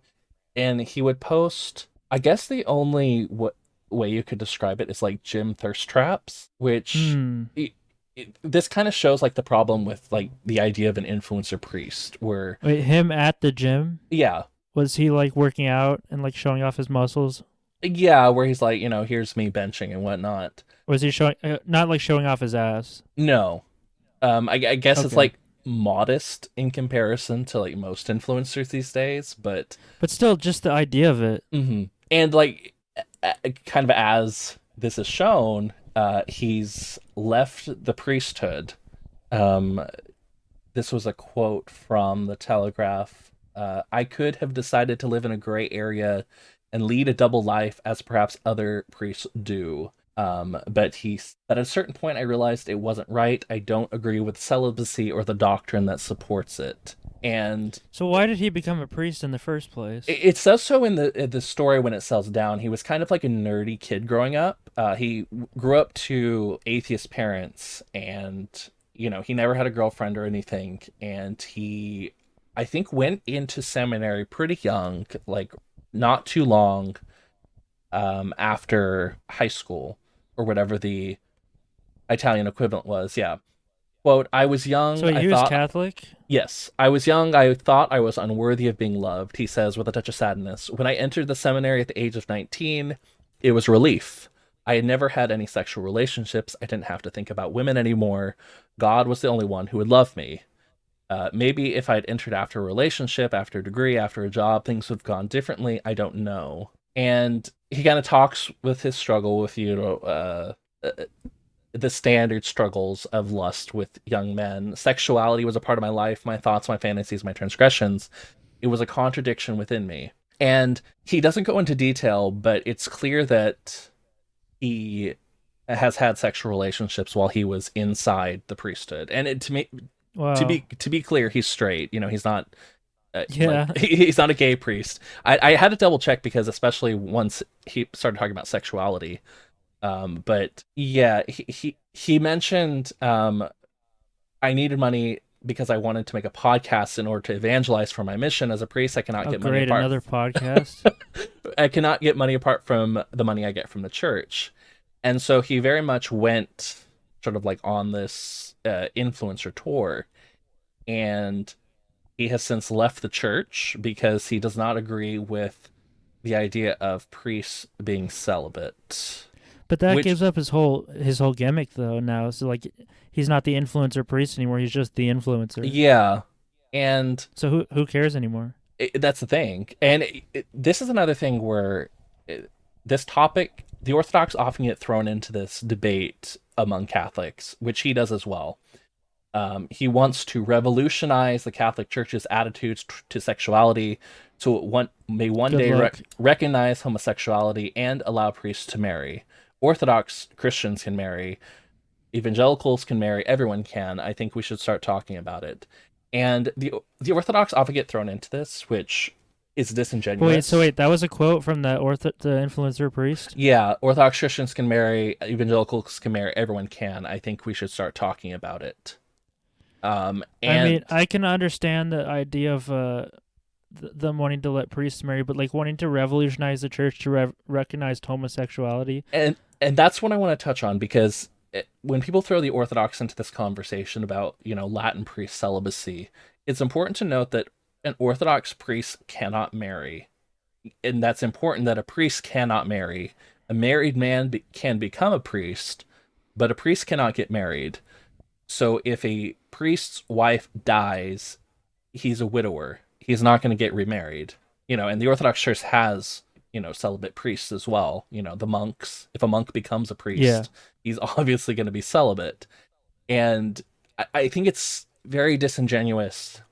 and he would post. I guess the only way you could describe it is like gym thirst traps, which Hmm. this kind of shows like the problem with like the idea of an influencer priest, where Wait, him at the gym? yeah, Was he like working out and like showing off his muscles? yeah, where he's like, here's me benching and whatnot. Was he showing not like showing off his ass? No, I guess it's Okay. like modest in comparison to like most influencers these days, but But still just the idea of it. and like kind of as this is shown, he's left the priesthood. Um, this was a quote from the Telegraph. I could have decided to live in a gray area and lead a double life as perhaps other priests do. But at a certain point, I realized it wasn't right. I don't agree with celibacy or the doctrine that supports it. And So why did he become a priest in the first place? it says so in the story when it sells down. He was kind of like a nerdy kid growing up. He grew up to atheist parents, and he never had a girlfriend or anything. And he, I think, went into seminary pretty young, like not too long after high school or whatever the Italian equivalent was. Yeah. Quote, I was young. So I he was thought Catholic? Yes, I was young. I thought I was unworthy of being loved, he says with a touch of sadness. When I entered the seminary at the age of 19, it was relief. I had never had any sexual relationships. I didn't have to think about women anymore. God was the only one who would love me. Maybe if I'd entered after a relationship, after a degree, after a job, things would have gone differently. I don't know. And he kind of talks with his struggle with, the standard struggles of lust with young men. Sexuality was a part of my life, my thoughts, my fantasies, my transgressions. It was a contradiction within me. And he doesn't go into detail, but it's clear that he has had sexual relationships while he was inside the priesthood. And to me, Wow. to be clear, he's straight. He's not like Yeah. he's not a gay priest. I had to double check because especially once he started talking about sexuality. But yeah, he mentioned I needed money because I wanted to make a podcast in order to evangelize for my mission as a priest. I cannot Oh, get money great. apart. Another podcast. I cannot get money apart from the money I get from the church. And so he very much went sort of like on this influencer tour. And he has since left the church because he does not agree with the idea of priests being celibate. But that Which, gives up his whole gimmick though now. So like he's not the influencer priest anymore. He's just the influencer. yeah. And So who cares anymore? that's the thing. And this is another thing where this topic, the Orthodox often get thrown into this debate among Catholics, which he does as well. He wants to revolutionize the Catholic Church's attitudes to sexuality, so it may one Good day luck. recognize homosexuality and allow priests to marry. Orthodox Christians can marry, evangelicals can marry, everyone can. I think we should start talking about it. And the Orthodox often get thrown into this, which is disingenuous. Wait, that was a quote from the influencer priest. Yeah, Orthodox Christians can marry, evangelicals can marry, everyone can. I think we should start talking about it. I And mean, I can understand the idea of them wanting to let priests marry, but like wanting to revolutionize the church to recognize homosexuality. and that's what I want to touch on because when people throw the Orthodox into this conversation about Latin priest celibacy, it's important to note that an Orthodox priest cannot marry, and that's important that a priest cannot marry. A married man can become a priest, but a priest cannot get married. So if a priest's wife dies, he's a widower. He's not going to get remarried. And the Orthodox Church has, celibate priests as well. The monks. If a monk becomes a Yeah, priest, he's obviously going to be celibate. And I think it's very disingenuous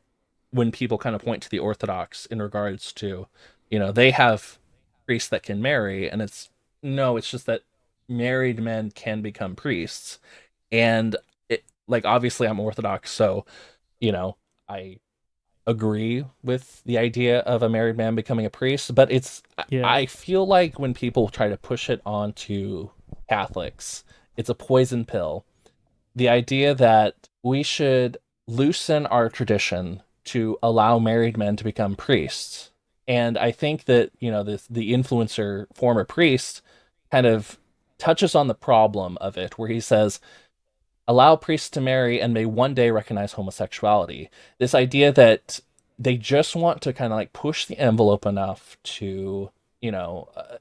when people kind of point to the Orthodox in regards to, they have priests that can marry, and it's just that married men can become priests. And like obviously I'm Orthodox, so I agree with the idea of a married man becoming a priest, but yeah. I feel like when people try to push it onto Catholics, it's a poison pill. The idea that we should loosen our tradition to allow married men to become priests. And I think that, the influencer former priest kind of touches on the problem of it, where he says, allow priests to marry and may one day recognize homosexuality. This idea that they just want to kind of like push the envelope enough to,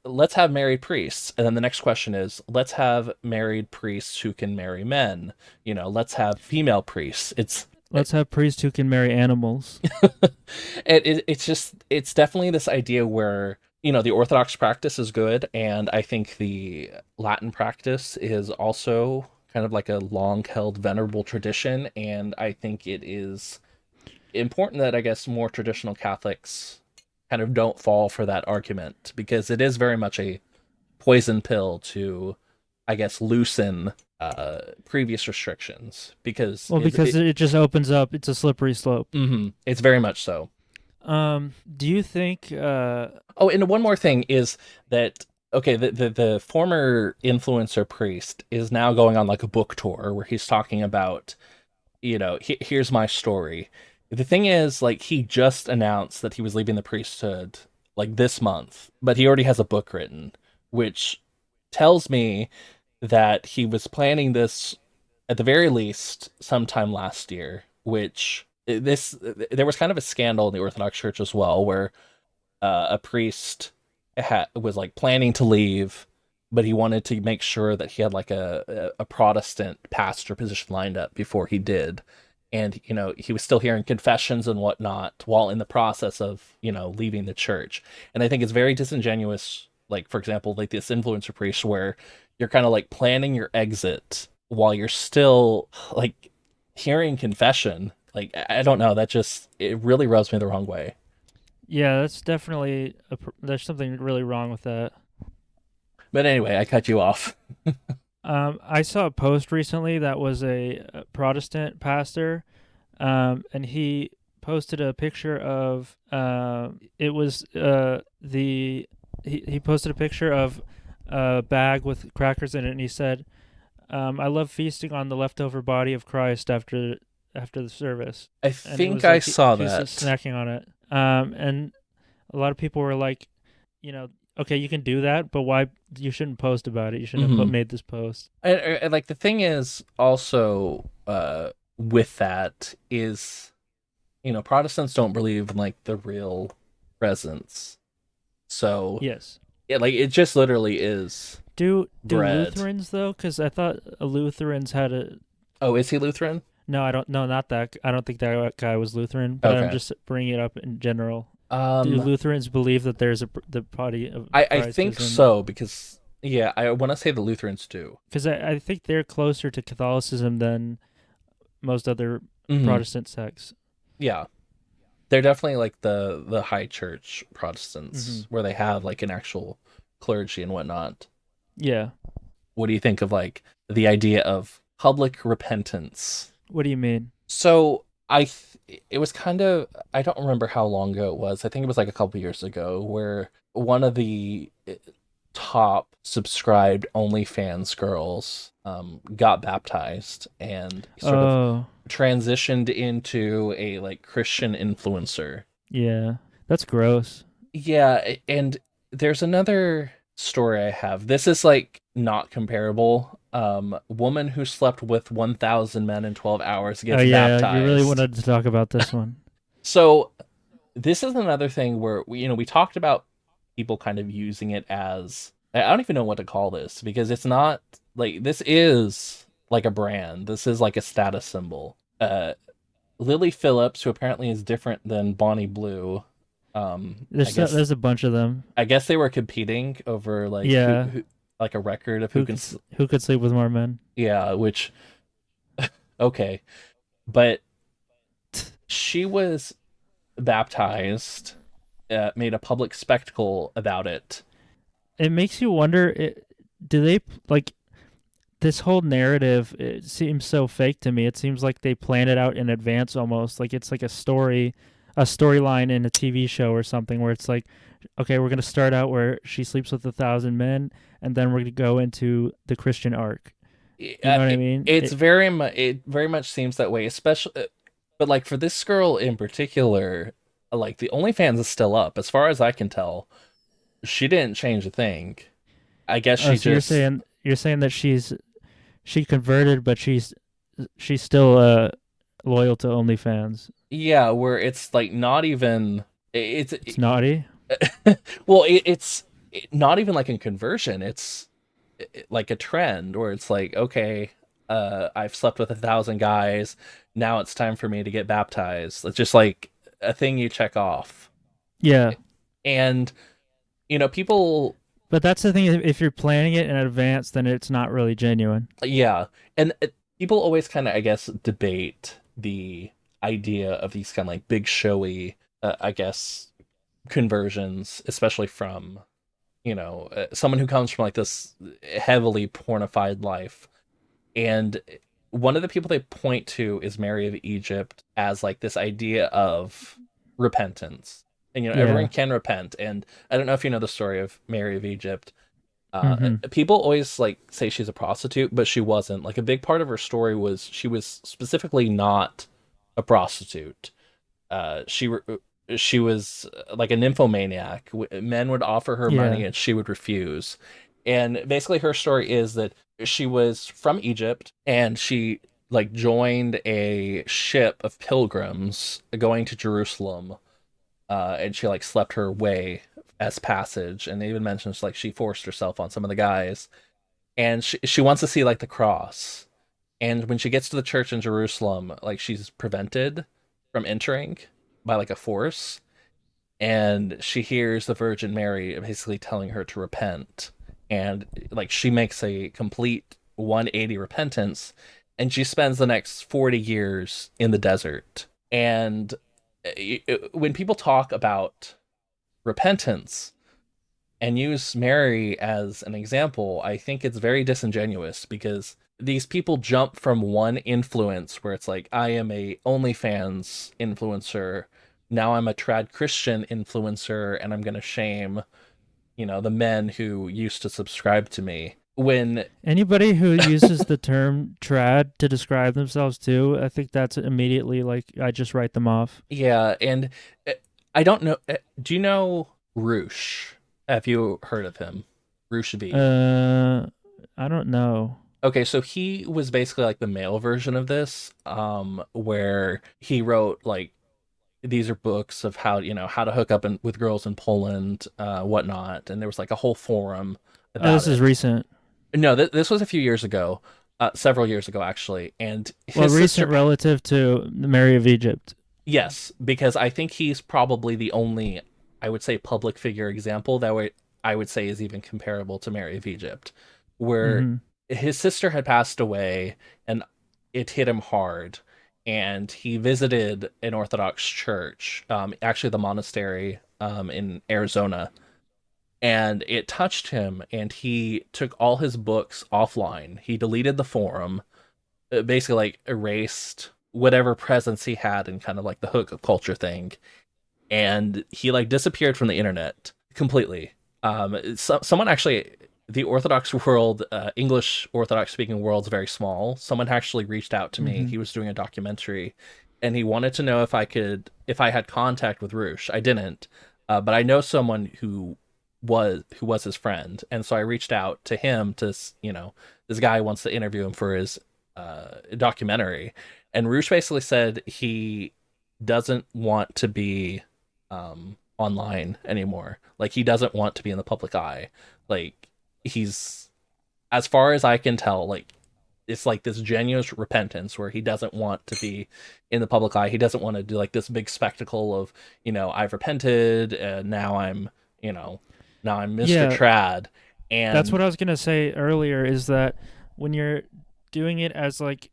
let's have married priests. And then the next question is, let's have married priests who can marry men. Let's have female priests. Let's have priests who can marry animals. It's definitely this idea where the Orthodox practice is good, and I think the Latin practice is also kind of like a long held venerable tradition, and I think it is important that I guess more traditional Catholics kind of don't fall for that argument, because it is very much a poison pill to, I guess, loosen previous restrictions, because Well, because it just opens up. It's a slippery slope. it's very much so. Do you think? Oh, and one more thing is that okay, the former influencer priest is now going on like a book tour where he's talking about, here's my story. The thing is, like, he just announced that he was leaving the priesthood like this month, but he already has a book written, which tells me that he was planning this at the very least sometime last year, which there was kind of a scandal in the Orthodox Church as well, where a priest was like planning to leave, but he wanted to make sure that he had like a Protestant pastor position lined up before he did. and he was still hearing confessions and whatnot while in the process of leaving the church. And I think it's very disingenuous, like for example, like this influencer priest, where you're kind of like planning your exit while you're still like hearing confession. Like I don't know, that just it really rubs me the wrong way. Yeah, that's definitely there's something really wrong with that. But anyway, I cut you off. I saw a post recently that was a Protestant pastor, and he posted a picture of it was the he posted a picture of a bag with crackers in it, and he said, "I love feasting on the leftover body of Christ after the service." I And it think was I like saw he was that. just snacking on it. And a lot of people were like, you know, okay, you can do that, but why? You shouldn't post about it. You shouldn't have Hmm. made this post. And like the thing is also with that is Protestants don't believe in like the real presence. So Yes. like it just literally is Do bread. Lutherans though? Because I thought Lutherans had a Oh, is he Lutheran? no. I don't. No, not that. I don't think that guy was Lutheran. But I'm Okay. just bringing it up in general. Do Um, Lutherans believe that there's the body of I Christ think is in? so because yeah, I want to say the Lutherans do. Because I think they're closer to Catholicism than most other Hmm. Protestant sects. Yeah, they're definitely like the high church Mm-hmm. Protestants where they have like an actual clergy and whatnot. Yeah. What do you think of like the idea of public repentance? What do you mean? So it was kind of, I don't remember how long ago it was. I think it was like a couple years ago where one of the top subscribed OnlyFans girls got baptized and sort of Oh, transitioned into a like Christian influencer. yeah. That's gross. Yeah, and there's another story I have. This is like not comparable. Woman who slept with 1,000 men in 12 hours Oh gets yeah, you really baptized. wanted to talk about this one. So this is another thing where we talked about people kind of using it as, I don't even know what to call this because it's not like, this is like a brand. This is like a status symbol. Lily Phillips, who apparently is different than Bonnie Blue. I guess There's a bunch of them. they were competing over like Yeah, who like a record of who can who could sleep with more men? yeah, which okay. But she was baptized, made a public spectacle about it. It makes you wonder. Do they like this whole narrative? It seems so fake to me. It seems like they plan it out in advance, almost like it's like a storyline in a TV show or something, where it's like, okay, we're gonna start out where she sleeps with 1,000 men, and then we're gonna go into the Christian arc. You know what I mean? It's very much, it very much seems that way, especially but like for this girl in particular, like the OnlyFans is still up as far as I can tell. She didn't change a thing. I guess Oh, she so just, you're saying that she converted, but she's still loyal to OnlyFans. yeah, where it's like not even it's It's naughty. well, it's not even like a conversion. It's like a trend where it's like, okay, I've slept with 1,000 guys. Now it's time for me to get baptized. It's just like a thing you check off. Yeah, And people, but that's the thing. If you're planning it in advance, then it's not really genuine. yeah, and people always kind of, I guess, debate the idea of these kind of like big showy, I guess, conversions, especially from someone who comes from like this heavily pornified life. And one of the people they point to is Mary of Egypt as like this idea of repentance. And everyone Yeah. can repent. And I don't know if you know the story of Mary of Egypt. Mm-hmm. People always like say she's a prostitute, but she wasn't. Like a big part of her story was she was specifically not a prostitute. She was like a nymphomaniac. Men would offer her money Yeah. and she would refuse. And basically, her story is that she was from Egypt and she like joined a ship of pilgrims going to Jerusalem. And she like slept her way as passage. And they even mentions like she forced herself on some of the guys. And she wants to see like the cross. And when she gets to the church in Jerusalem, like she's prevented from entering by like a force, and she hears the Virgin Mary basically telling her to repent. And like she makes a complete 180 repentance, and she spends the next 40 years in the desert. And when people talk about repentance and use Mary as an example, I think it's very disingenuous because these people jump from one influence where it's like, I am a OnlyFans influencer. Now I'm a trad Christian influencer and I'm going to shame, the men who used to subscribe to me. When, Anybody who uses the term trad to describe themselves too, I think that's immediately like I just write them off. yeah, and I don't know. Do you know Roosh? Have you heard of him? Roosh V. I don't know. Okay, so he was basically like the male version of this, where he wrote like these are books of how to hook up with girls in Poland, whatnot, and there was like a whole forum Oh, about this is it. recent. No, this was a few years ago, several years ago actually, and Well, his recent sister. relative to the Mary of Egypt. Yes, because I think he's probably the only, I would say, public figure example I would say is even comparable to Mary of Egypt, where Mm-hmm. his sister had passed away and it hit him hard, and he visited an Orthodox church, actually the monastery in Arizona, and it touched him, and he took all his books offline. He deleted the forum, basically like erased whatever presence he had in kind of like the hookup culture thing, and he like disappeared from the internet completely. Someone actually, the Orthodox world, English Orthodox speaking world is very small. Someone actually reached out to me. Mm-hmm. He was doing a documentary, and he wanted to know if I had contact with Roosh. I didn't, but I know someone who was his friend, and so I reached out to him to, this guy wants to interview him for his documentary, and Roosh basically said he doesn't want to be online anymore. Like he doesn't want to be in the public eye. Like he's, as far as I can tell, like it's like this genuine repentance where he doesn't want to be in the public eye. He doesn't want to do like this big spectacle of, I've repented and you know, now I'm Mr. Yeah, Trad. that's what And I was gonna say earlier. Is that when you're doing it as like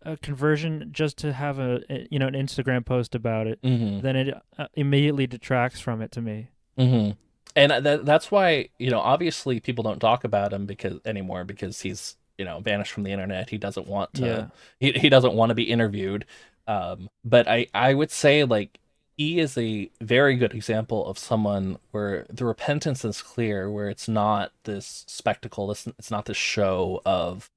a conversion just to have an Instagram post about it, mhm, then it immediately detracts from it to me. mhm. And that's why, obviously people don't talk about him because he's, vanished from the internet. He doesn't want to Yeah. he doesn't want to be interviewed. But I would say like he is a very good example of someone where the repentance is clear, where it's not this spectacle, it's not this show of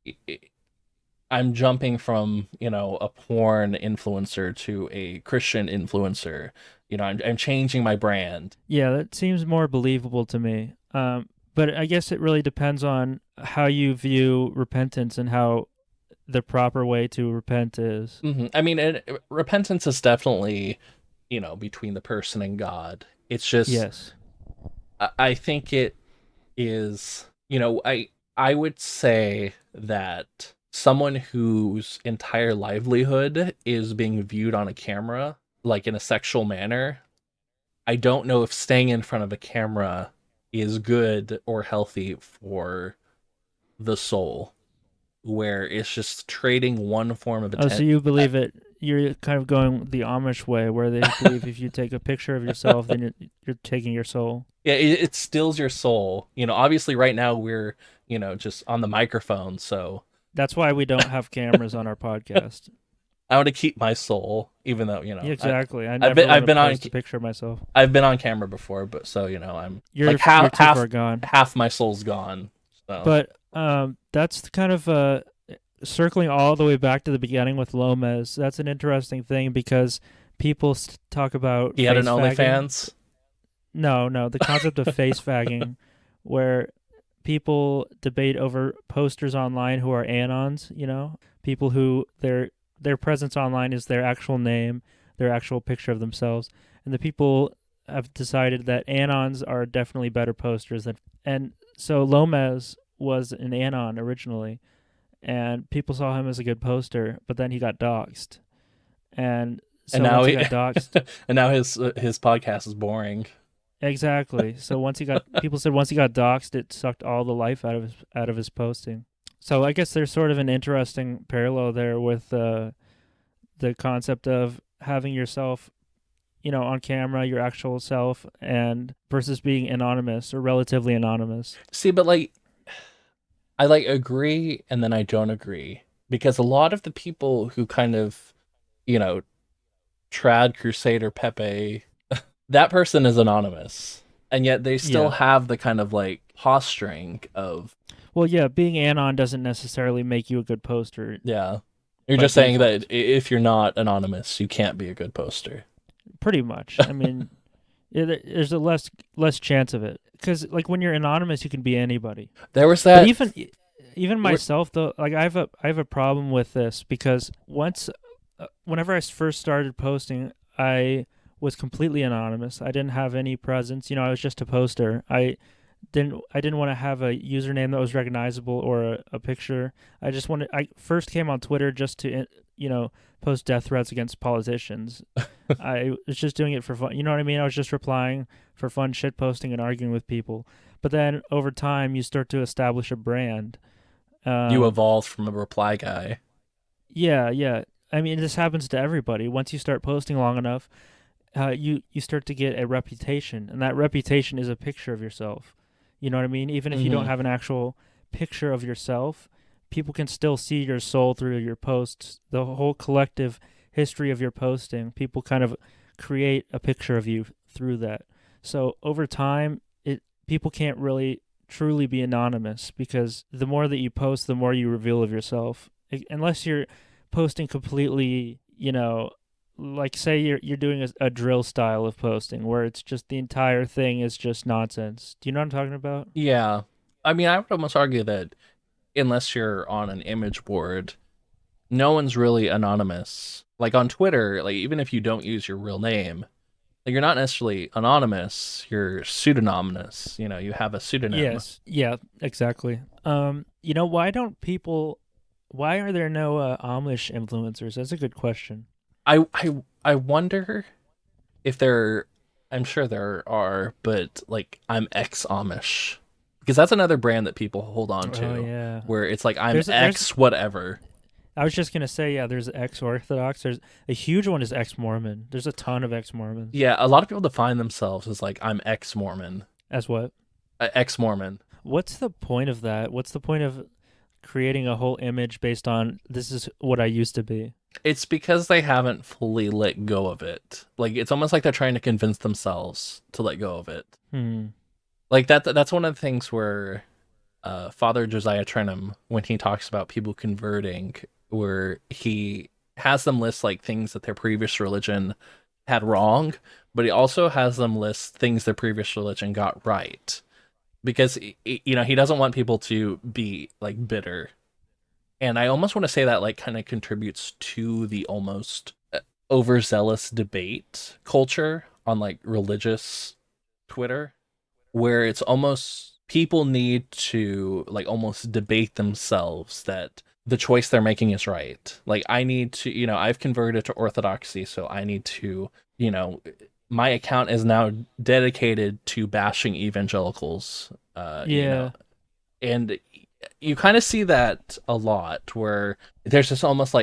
I'm jumping from, a porn influencer to a Christian influencer. I'm changing my brand. Yeah, that seems more believable to me. But I guess it really depends on how you view repentance and how the proper way to repent is. I mean, repentance is definitely, between the person and God. It's just, Yes. I think it is, I would say that someone whose entire livelihood is being viewed on a camera, like in a sexual manner, I don't know if staying in front of a camera is good or healthy for the soul, where it's just trading one form of Oh, so attention. you believe it? You're kind of going the Amish way, where they believe if you take a picture of yourself, then you're taking your soul. Yeah, it stills your soul. Obviously right now we're, just on the microphone, so That's why we don't have cameras on our podcast. I want to keep my soul, even though, Yeah, exactly. I I've never been want I've to been on post a picture of myself. I've been on camera before, but so, I'm You're like half you're too half far gone. half my soul's gone. So, But that's kind of circling all the way back to the beginning with Lomez. That's an interesting thing because people talk about he had an face fagging. OnlyFans. No, the concept of face fagging, where people debate over posters online who are anons. People who their presence online is their actual name, their actual picture of themselves, and the people have decided that anons are definitely better posters than. And so Lomez was an anon originally, and people saw him as a good poster, but then he got doxxed. And And so now once he he got doxxed, and now his podcast is boring. exactly. So people said once he got doxxed, it sucked all the life out of his posting. So I guess there's sort of an interesting parallel there with the concept of having yourself, on camera, your actual self, and versus being anonymous or relatively anonymous. See, but I agree and then I don't agree because a lot of the people who kind of, you know, trad Crusader Pepe, that person is anonymous. And yet they still Yeah. have the kind of posturing of, Well, yeah, being anon doesn't necessarily make you a good poster yeah. You're by just saying default. that if you're not anonymous, you can't be a good poster. Pretty much. I mean, there's a less chance of it because like when you're anonymous, you can be anybody. There was But that. even myself though, like I have a problem with this because whenever I first started posting, I was completely anonymous. I didn't have any presence. I was just a poster. I didn't want to have a username that was recognizable or a picture. I first came on Twitter just to post death threats against politicians. I was just doing it for fun. You know what I mean? I was just replying for fun, shit posting and arguing with people. But then over time, you start to establish a brand. You Um, evolved from a reply guy. yeah, yeah. I mean, this happens to everybody. Once you start posting long enough, you start to get a reputation, and that reputation is a picture of yourself. You know what I mean? Even if you don't Hmm. have an actual picture of yourself, people can still see your soul through your posts. The whole collective history of your posting, people kind of create a picture of you through that. So over time, it people can't really truly be anonymous because the more that you post, the more you reveal of yourself. Unless you're posting completely, like say you're doing a drill style of posting where it's just the entire thing is just nonsense. Do you know what I'm talking about? Yeah. I mean, I would almost argue that unless you're on an image board, no one's really anonymous. Like on Twitter, even if you don't use your real name, you're not necessarily anonymous, you're pseudonymous. You have a pseudonym. Yes. Yeah, exactly. Why are there no Amish influencers? That's a good question. I wonder if there, I'm sure there are, but I'm ex Amish. Because that's another brand that people hold on Oh to, yeah. where it's like I'm There's ex whatever. I was just gonna say, yeah, there's ex-Orthodox. There's a huge one is ex-Mormon. There's a ton of ex-Mormons. Yeah, a lot of people define themselves as I'm ex Mormon. As what? Ex Mormon. What's the point of that? What's the point of creating a whole image based on this is what I used to be? It's because they haven't fully let go of it. It's almost like they're trying to convince themselves to let go of it. Hmm. That's one of the things where Father Josiah Trenum, when he talks about people converting, where he has them list things that their previous religion had wrong, but he also has them list things their previous religion got right. Because he doesn't want people to be bitter. And I almost want to say that kind of contributes to the almost overzealous debate culture on religious Twitter, where it's almost people need to almost debate themselves that the choice they're making is right. I need to, I've converted to Orthodoxy, so I need to, my account is now dedicated to bashing evangelicals, Yeah. and you kind of see that a lot where there's this almost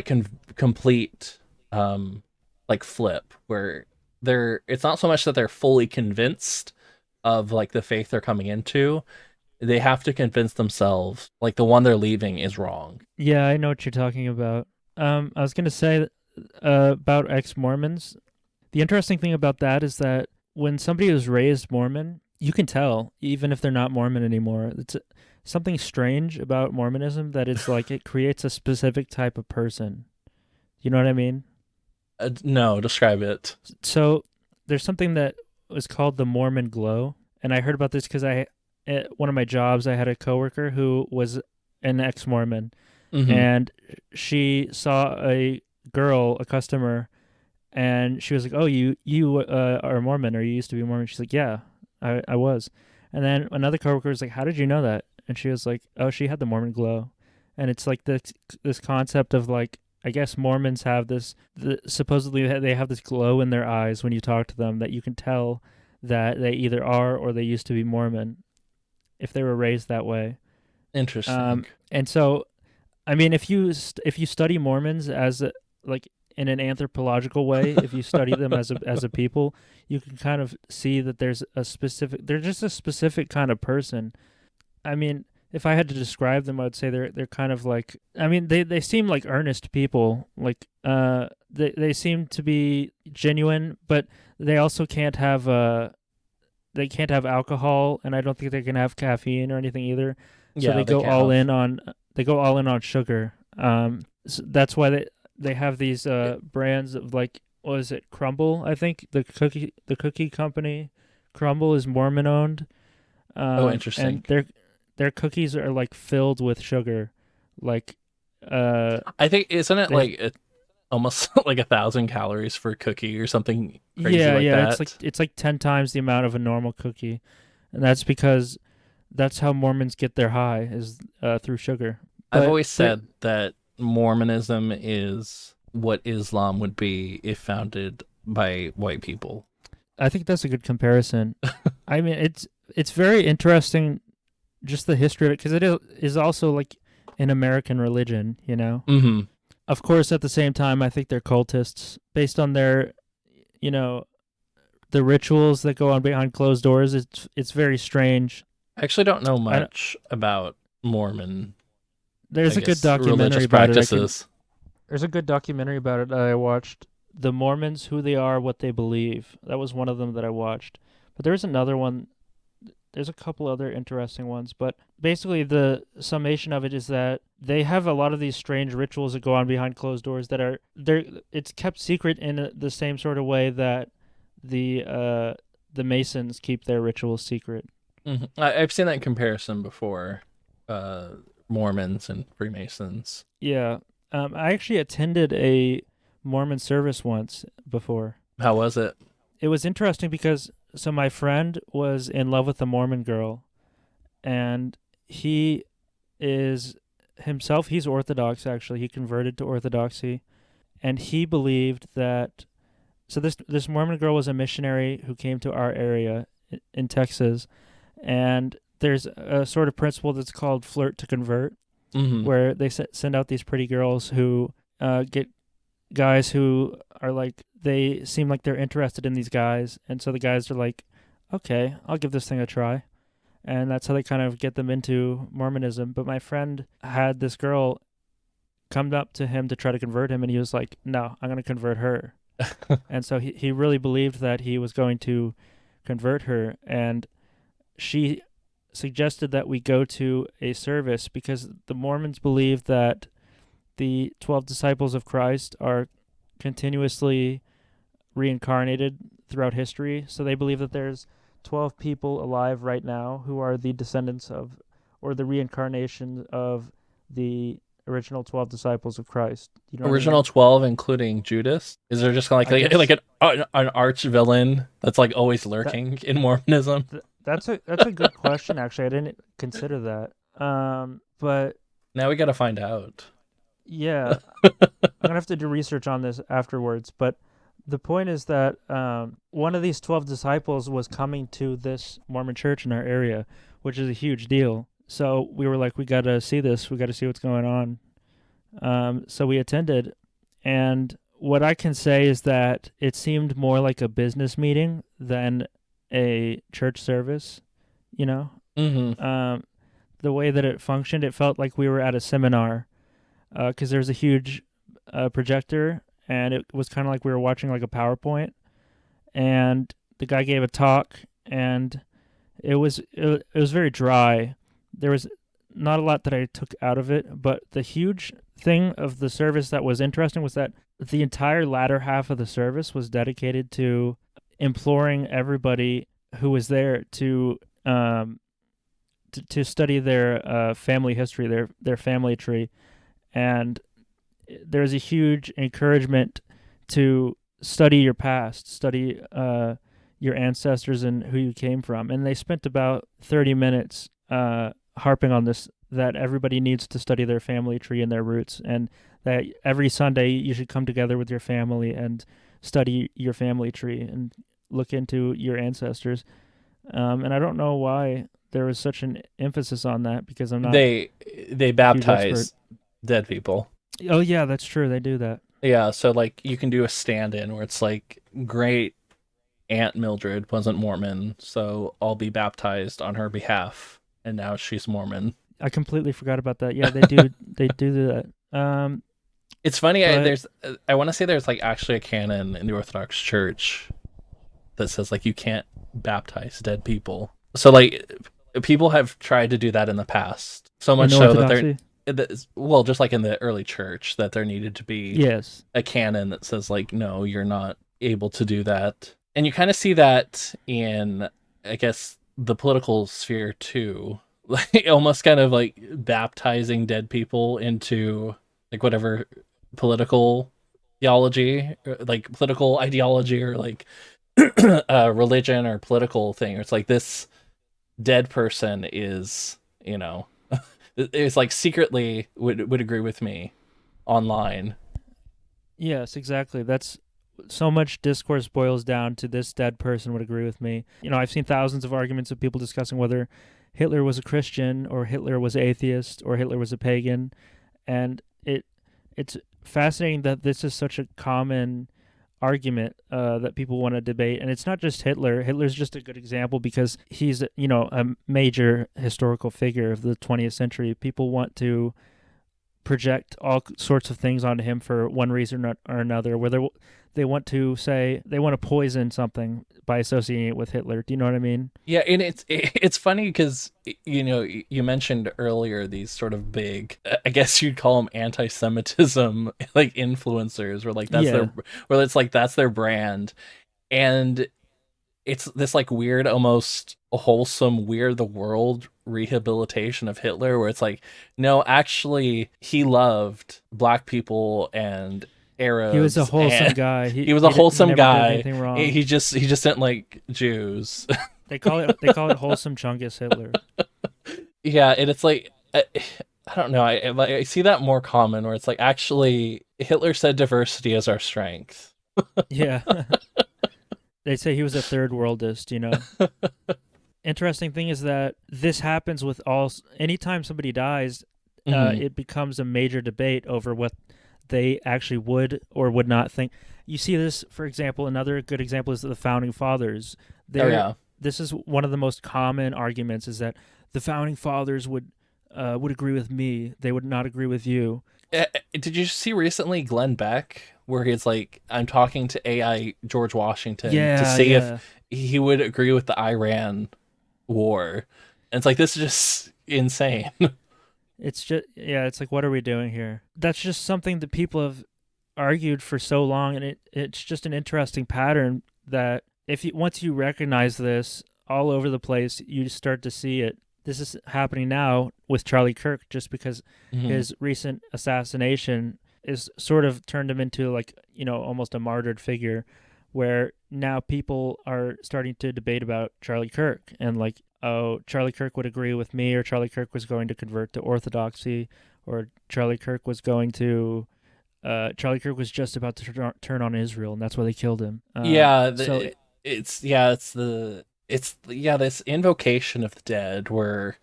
complete flip where it's not so much that they're fully convinced of the faith they're coming into. They have to convince themselves the one they're leaving is wrong. Yeah, I know what you're talking about. I was gonna say about ex-Mormons. The interesting thing about that is that when somebody is raised Mormon, you can tell, even if they're not Mormon anymore. It's something strange about Mormonism that it's like it creates a specific type of person. You know what I mean? No, describe it. So there's something that was called the Mormon glow, and I heard about this because at one of my jobs, I had a coworker who was an ex-Mormon, Mm-hmm. and she saw a girl, a customer, and she was like, "Oh, you are Mormon, or you used to be Mormon?" She's like, "Yeah, I was." And then another coworker was like, "How did you know that?" And she was like, "Oh, she had the Mormon glow." and it's like this concept of like, I guess Mormons have supposedly they have this glow in their eyes when you talk to them that you can tell that they either are or they used to be Mormon if they were raised that way. Interesting. And so, I mean, if you study Mormons like in an anthropological way, if you study them as a people, you can kind of see that they're just a specific kind of person. I mean, if I had to describe them, I would say they're kind of like, I mean, they seem like earnest people. Like they seem to be genuine, but they also can't have they can't have alcohol, and I don't think they can have caffeine or anything either. So Yeah, they they go can't all have. in on sugar. So that's why they have these brands of like, what is it, Crumble? I think the cookie company, Crumble, is Mormon owned. Oh, And interesting. their cookies are like filled with sugar, like uh I think isn't it they like almost like 1,000 calories for a cookie or something crazy yeah, like yeah, that? it's like 10 times the amount of a normal cookie, and that's because that's how Mormons get their high, is through sugar. I've But always said that Mormonism is what Islam would be if founded by white people. I think that's a good comparison. I mean, it's very interesting, just the history of it, because is also like an American religion, you know. Mm-hmm. Of course, at the same time, I think they're cultists based on their, you know, the rituals that go on behind closed doors. It's very strange. I actually don't know I much about Mormon, I There's a good guess, documentary religious about it. practices. There's a good documentary about it that I watched. The Mormons, Who They Are, What They Believe. That was one of them that I watched. But there's another one. There's a couple other interesting ones, but basically the summation of it is that they have a lot of these strange rituals that go on behind closed doors that are they're it's kept secret in the same sort of way that the Masons keep their rituals secret. I've seen that comparison before. Uh, Mormons and Freemasons. Yeah. I actually attended a Mormon service once before. How was it? It was interesting because so my friend was in love with a Mormon girl, and he is he's Orthodox. Actually, he converted to Orthodoxy, and he believed that so this Mormon girl was a missionary who came to our area in Texas, and there's a sort of principle that's called flirt to convert, Mm-hmm. where they send out these pretty girls who get guys who are like, they seem like they're interested in these guys, and so the guys are like, okay, I'll give this thing a try, and that's how they kind of get them into Mormonism. But my friend had this girl come up to him to try to convert him, and he was like, no, I'm going to convert her. And so he really believed that he was going to convert her, and she suggested that we go to a service because the Mormons believe that the 12 disciples of Christ are continuously reincarnated throughout history. So they believe that there's 12 people alive right now who are the descendants of, or the reincarnation of, the original 12 disciples of Christ. You know what I Original mean? 12, including Judas. Is there just kind of I like guess an arch villain that's like always that lurking in Mormonism? that's a good question. Actually, I didn't consider that. But Now we got to find out. yeah, I'm gonna have to do research on this afterwards. But the point is that one of these 12 disciples was coming to this Mormon church in our area, which is a huge deal. So we were like, we gotta see this. We gotta see what's going on. So we attended, and what I can say is that it seemed more like a business meeting than a church service. You know, Mm-hmm. the way that it functioned, it felt like we were at a seminar because there's a huge projector, and it was kind of like we were watching like a PowerPoint. And the guy gave a talk, and it was very dry. There was not a lot that I took out of it, but the huge thing of the service that was interesting was that the entire latter half of the service was dedicated to imploring everybody who was there um, to study their family history, their family tree, and there's a huge encouragement to study your past, study your ancestors and who you came from. And they spent about 30 minutes harping on that everybody needs to study their family tree and their roots, and that every Sunday you should come together with your family and study your family tree and look into your ancestors. And I don't know why there was such an emphasis on that, because I'm not They a huge expert. baptize dead people. Oh yeah, that's true. They do that. Yeah, so like you can do a stand-in where it's like, great Aunt Mildred wasn't Mormon, so I'll be baptized on her behalf, and now she's Mormon. I completely forgot about that. Yeah, they do. They do that. It's funny. But I want to say there's like actually a canon in the Orthodox Church that says like you can't baptize dead people. So like people have tried to do that in the past, so much in so Orthodoxy, well, just like in the early church, that there needed to be yes, a canon that says like, no, you're not able to do that. And you kind of see that in, I guess, the political sphere too, like almost kind of like baptizing dead people into like whatever political theology, or, like political ideology, or like religion or political thing. It's like this dead person is, it's like secretly would agree with me online. yes, exactly. That's so much discourse boils down to this dead person would agree with me. I've seen thousands of arguments of people discussing whether Hitler was a Christian or Hitler was atheist or Hitler was a pagan, and it's fascinating that this is such a common argument that people want to debate. And it's not just Hitler. Hitler's just a good example because he's a major historical figure of the 20th century. People want to project all sorts of things onto him for one reason or another, where they want to say they want to poison something by associating it with Hitler. Do you know what I mean? Yeah, and it's funny because you mentioned earlier these sort of big, I guess you'd call them anti-Semitism like influencers, where like it's like that's their brand, and it's this like weird, almost wholesome, weird the world rehabilitation of Hitler, where it's like, no, actually he loved black people and Arabs. He was a wholesome guy. He was a wholesome he never guy. did anything wrong. He just didn't like Jews. They call it wholesome Chungus Hitler. Yeah, and it's like I don't know. I see that more common, where it's like, actually Hitler said diversity is our strength. Yeah. They say he was a third worldist, Interesting thing is that this happens with anytime somebody dies, it becomes a major debate over what they actually would or would not think. You see this, for example, another good example is the Founding Fathers. This is one of the most common arguments, is that the Founding Fathers would agree with me. They would not agree with you. Did you see recently Glenn Beck, where he's like, I'm talking to AI George Washington to see if he would agree with the Iran war? And it's like, this is just insane. It's just, it's like, what are we doing here? That's just something that people have argued for so long, and it's just an interesting pattern that once you recognize this all over the place, you start to see it. This is happening now with Charlie Kirk, just because his recent assassination is sort of turned him into like, almost a martyred figure, where now people are starting to debate about Charlie Kirk and like, oh, Charlie Kirk would agree with me, or Charlie Kirk was going to convert to Orthodoxy, or Charlie Kirk was Charlie Kirk was just about to turn on Israel, and that's why they killed him. It's this invocation of the dead, where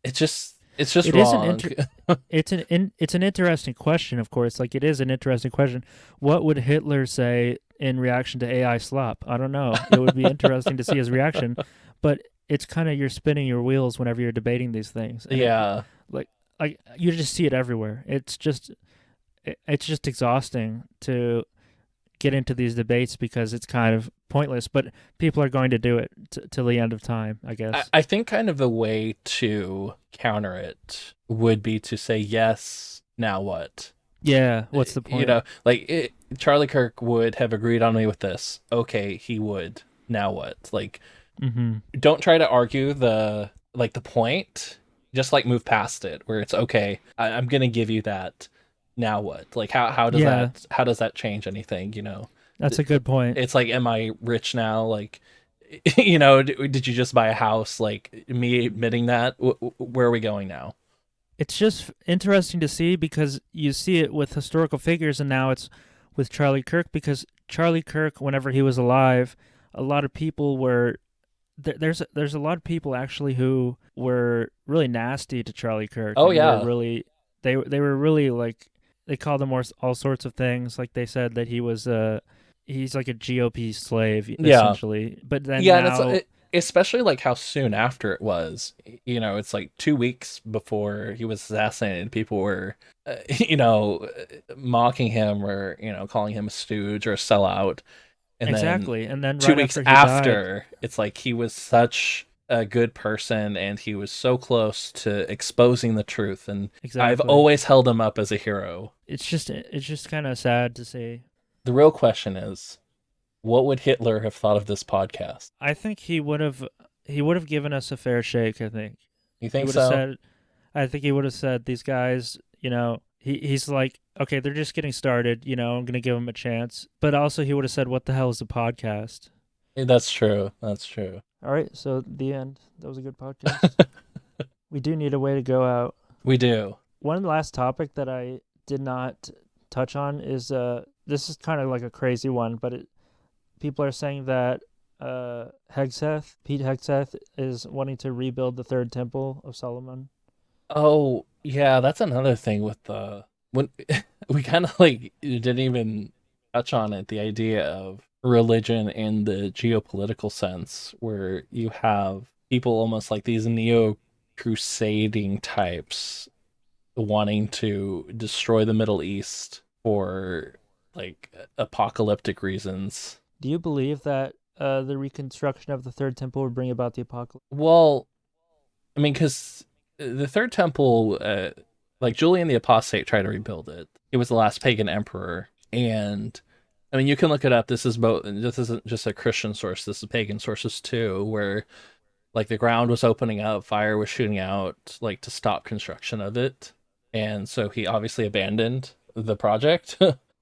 it's just it wrong. It's an interesting question, of course. Like, it is an interesting question. What would Hitler say in reaction to AI slop? I don't know. It would be interesting to see his reaction, but it's kind of, you're spinning your wheels whenever you're debating these things. And like you just see it everywhere. It's just exhausting to get into these debates because it's kind of pointless, but people are going to do it till the end of time, I guess. I think kind of the way to counter it would be to say, yes, now what? Yeah, what's the point? Charlie Kirk would have agreed on me with this. Okay, he would. Now what? Like, don't try to argue the point. Just like move past it, where it's okay. I'm gonna give you that. Now what? Like, how does that change anything? That's a good point. It's like, am I rich now? Like, did you just buy a house? Like, me admitting that, where are we going now? It's just interesting to see because you see it with historical figures, and now it's with Charlie Kirk, because Charlie Kirk, whenever he was alive, a lot of people were there's a lot of people actually who were really nasty to Charlie Kirk, Oh and were yeah. really they were really like, they called him all sorts of things. Like they said that he's like a GOP slave Yeah. essentially. But then Yeah, and now, especially like how soon after it was. It's like 2 weeks before he was assassinated. People were, mocking him or calling him a stooge or a sellout. And then exactly, and then two right weeks after he died, after, it's like he was such a good person and he was so close to exposing the truth. And I've exactly. always held him up as a hero. It's just kind of sad to see. The real question is, what would Hitler have thought of this podcast? I think he would have given us a fair shake. I think You he think would have so? said I think he would have said, these guys, he's like, okay, they're just getting started, I'm going to give them a chance. But also, he would have said, what the hell is a podcast? That's true. That's true. All right, so the end. That was a good podcast. We do need a way to go out. We do. One last topic that I did not touch on is this is kind of like a crazy one, but people are saying that Pete Hegseth, is wanting to rebuild the third temple of Solomon. Oh, yeah, that's another thing with the when we kind of like didn't even touch on it, the idea of religion in the geopolitical sense, where you have people almost like these neo-crusading types wanting to destroy the Middle East for like apocalyptic reasons. Do you believe that the reconstruction of the third temple would bring about the apocalypse? Well, I mean, because the Third Temple, like Julian the Apostate tried to rebuild it. He was the last pagan emperor, and I mean, you can look it up. This is both. This isn't just a Christian source. This is pagan sources too, where like the ground was opening up, fire was shooting out, like to stop construction of it, and so he obviously abandoned the project.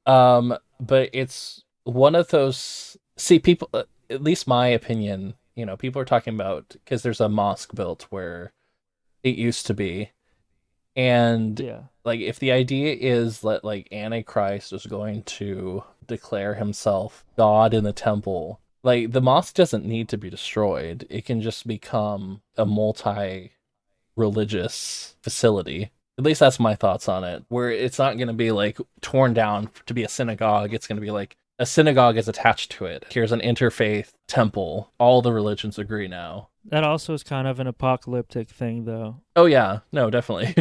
But it's one of those. See, people. At least my opinion. People are talking about because there's a mosque built where it used to be. And Yeah. like if the idea is that like Antichrist is going to declare himself God in the temple, like the mosque doesn't need to be destroyed. It can just become a multi-religious facility. At least that's my thoughts on it. Where it's not going to be like torn down to be a synagogue. It's going to be like a synagogue is attached to it. Here's an interfaith temple. All the religions agree now. That also is kind of an apocalyptic thing, though. Oh yeah, no, definitely.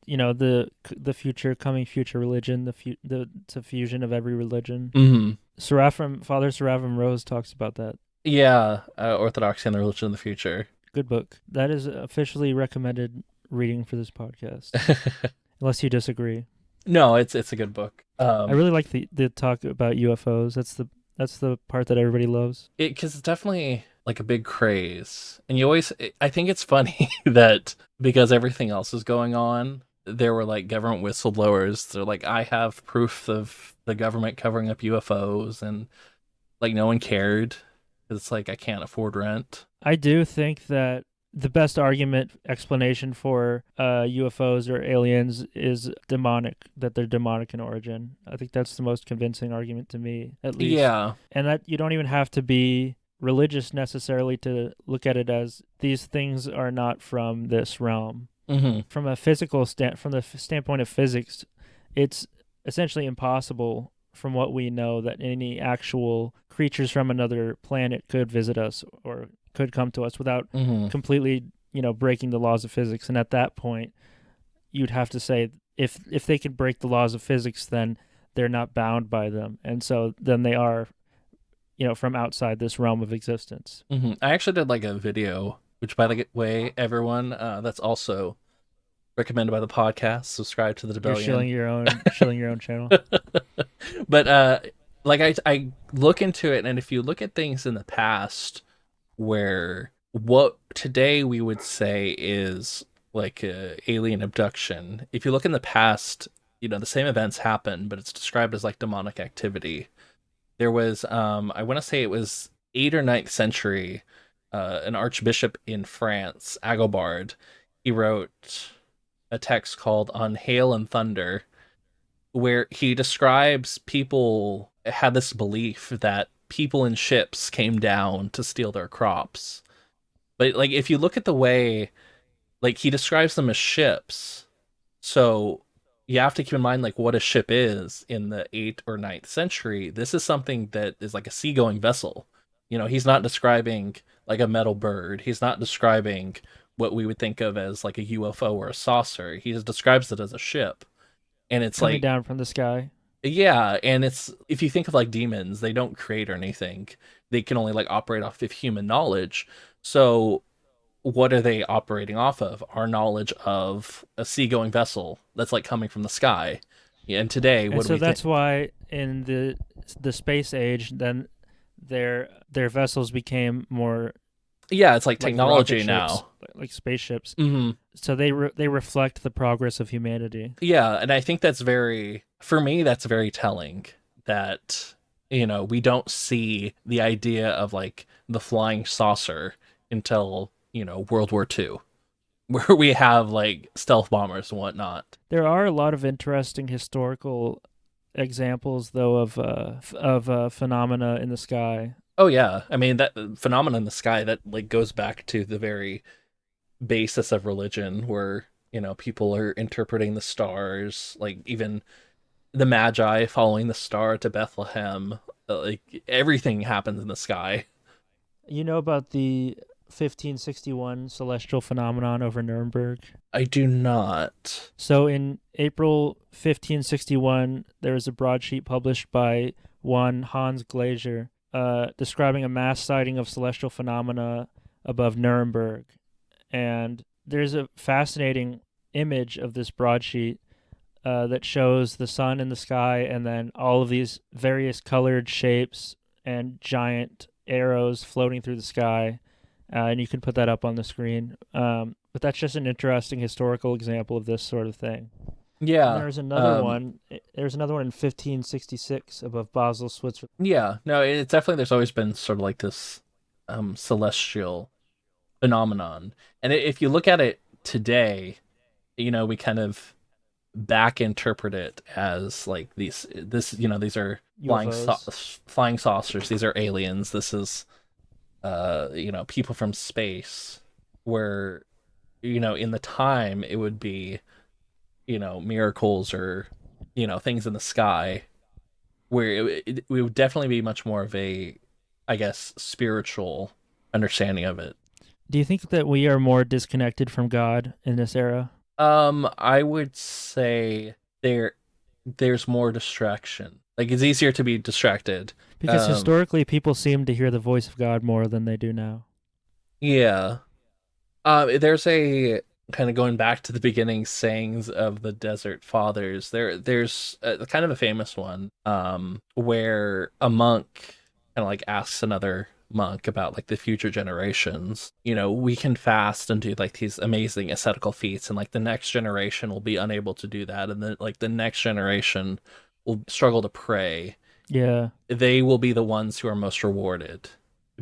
The future religion, it's a fusion of every religion. Hmm. Father Seraphim Rose talks about that. Yeah, Orthodoxy and the Religion of the Future. Good book. That is officially recommended reading for this podcast, unless you disagree. No, it's a good book. I really like the talk about UFOs. That's the part that everybody loves. Because it's definitely like a big craze, and I think it's funny that because everything else is going on, there were like government whistleblowers. They're like, I have proof of the government covering up UFOs, and like no one cared. It's like I can't afford rent. I do think that the best explanation for UFOs or aliens is demonic, that they're demonic in origin. I think that's the most convincing argument to me, at least. Yeah. And that you don't even have to be religious necessarily to look at it as these things are not from this realm. Hmm. From from the standpoint of physics, it's essentially impossible, from what we know, that any actual creatures from another planet could visit us or could come to us without Hmm. completely, breaking the laws of physics. And at that point, you'd have to say, if they can break the laws of physics, then they're not bound by them, and so then they are, from outside this realm of existence. Hmm. I actually did like a video, which by the way, everyone, that's also recommended by the podcast. Subscribe to the You're Rebellion. shilling your own channel. But like I look into it, and if you look at things in the past, where what today we would say is like a alien abduction, if you look in the past, the same events happen, but it's described as like demonic activity. There was I want to say it was 8th or 9th century, an archbishop in France, Agobard. He wrote a text called On Hail and Thunder, where he describes people had this belief that people in ships came down to steal their crops. But like if you look at the way like he describes them as ships, so you have to keep in mind like what a ship is in the 8th or ninth century. This is something that is like a seagoing vessel. He's not describing like a metal bird. He's not describing what we would think of as like a UFO or a saucer. He just describes it as a ship. And it's Coming like, down from the sky. yeah, and it's if you think of like demons, they don't create or anything. They can only like operate off of human knowledge. So what are they operating off of? Our knowledge of a seagoing vessel that's like coming from the sky. Yeah, and today, And what do so we think? that's why in the space age, then their vessels became more Yeah, it's like like rocket technology ships, now. like spaceships. Hmm. So they reflect the progress of humanity. Yeah, and I think that's very, for me, that's very telling that, we don't see the idea of like the flying saucer until, World War II, where we have like stealth bombers and whatnot. There are a lot of interesting historical examples, though, of phenomena in the sky. Oh yeah, I mean that phenomenon in the sky that like goes back to the very basis of religion, where people are interpreting the stars, like even the Magi following the star to Bethlehem. Like everything happens in the sky. You know about the 1561 celestial phenomenon over Nuremberg? I do not. So in April 1561, there was a broadsheet published by one Hans Glaser describing a mass sighting of celestial phenomena above Nuremberg. And there's a fascinating image of this broadsheet that shows the sun in the sky and then all of these various colored shapes and giant arrows floating through the sky. And you can put that up on the screen. But that's just an interesting historical example of this sort of thing. And Yeah. there's another one. There's another one in 1566 above Basel, Switzerland. Yeah. No, it's definitely there's always been sort of like this celestial phenomenon. And if you look at it today, we kind of back interpret it as like these are UFOs. flying saucers. These are aliens. This is people from space, where in the time it would be miracles or things in the sky, where it would definitely be much more of a, I guess, spiritual understanding of it. Do you think that we are more disconnected from God in this era? I would say there's more distraction. Like it's easier to be distracted. Because Um, historically, people seem to hear the voice of God more than they do now. yeah. There's a kind of going back to the beginning sayings of the Desert Fathers. There's kind of a famous one, where a monk kind of like asks another monk about like the future generations. We can fast and do like these amazing ascetical feats, and like the next generation will be unable to do that, and then like the next generation will struggle to pray. Yeah. They will be the ones who are most rewarded,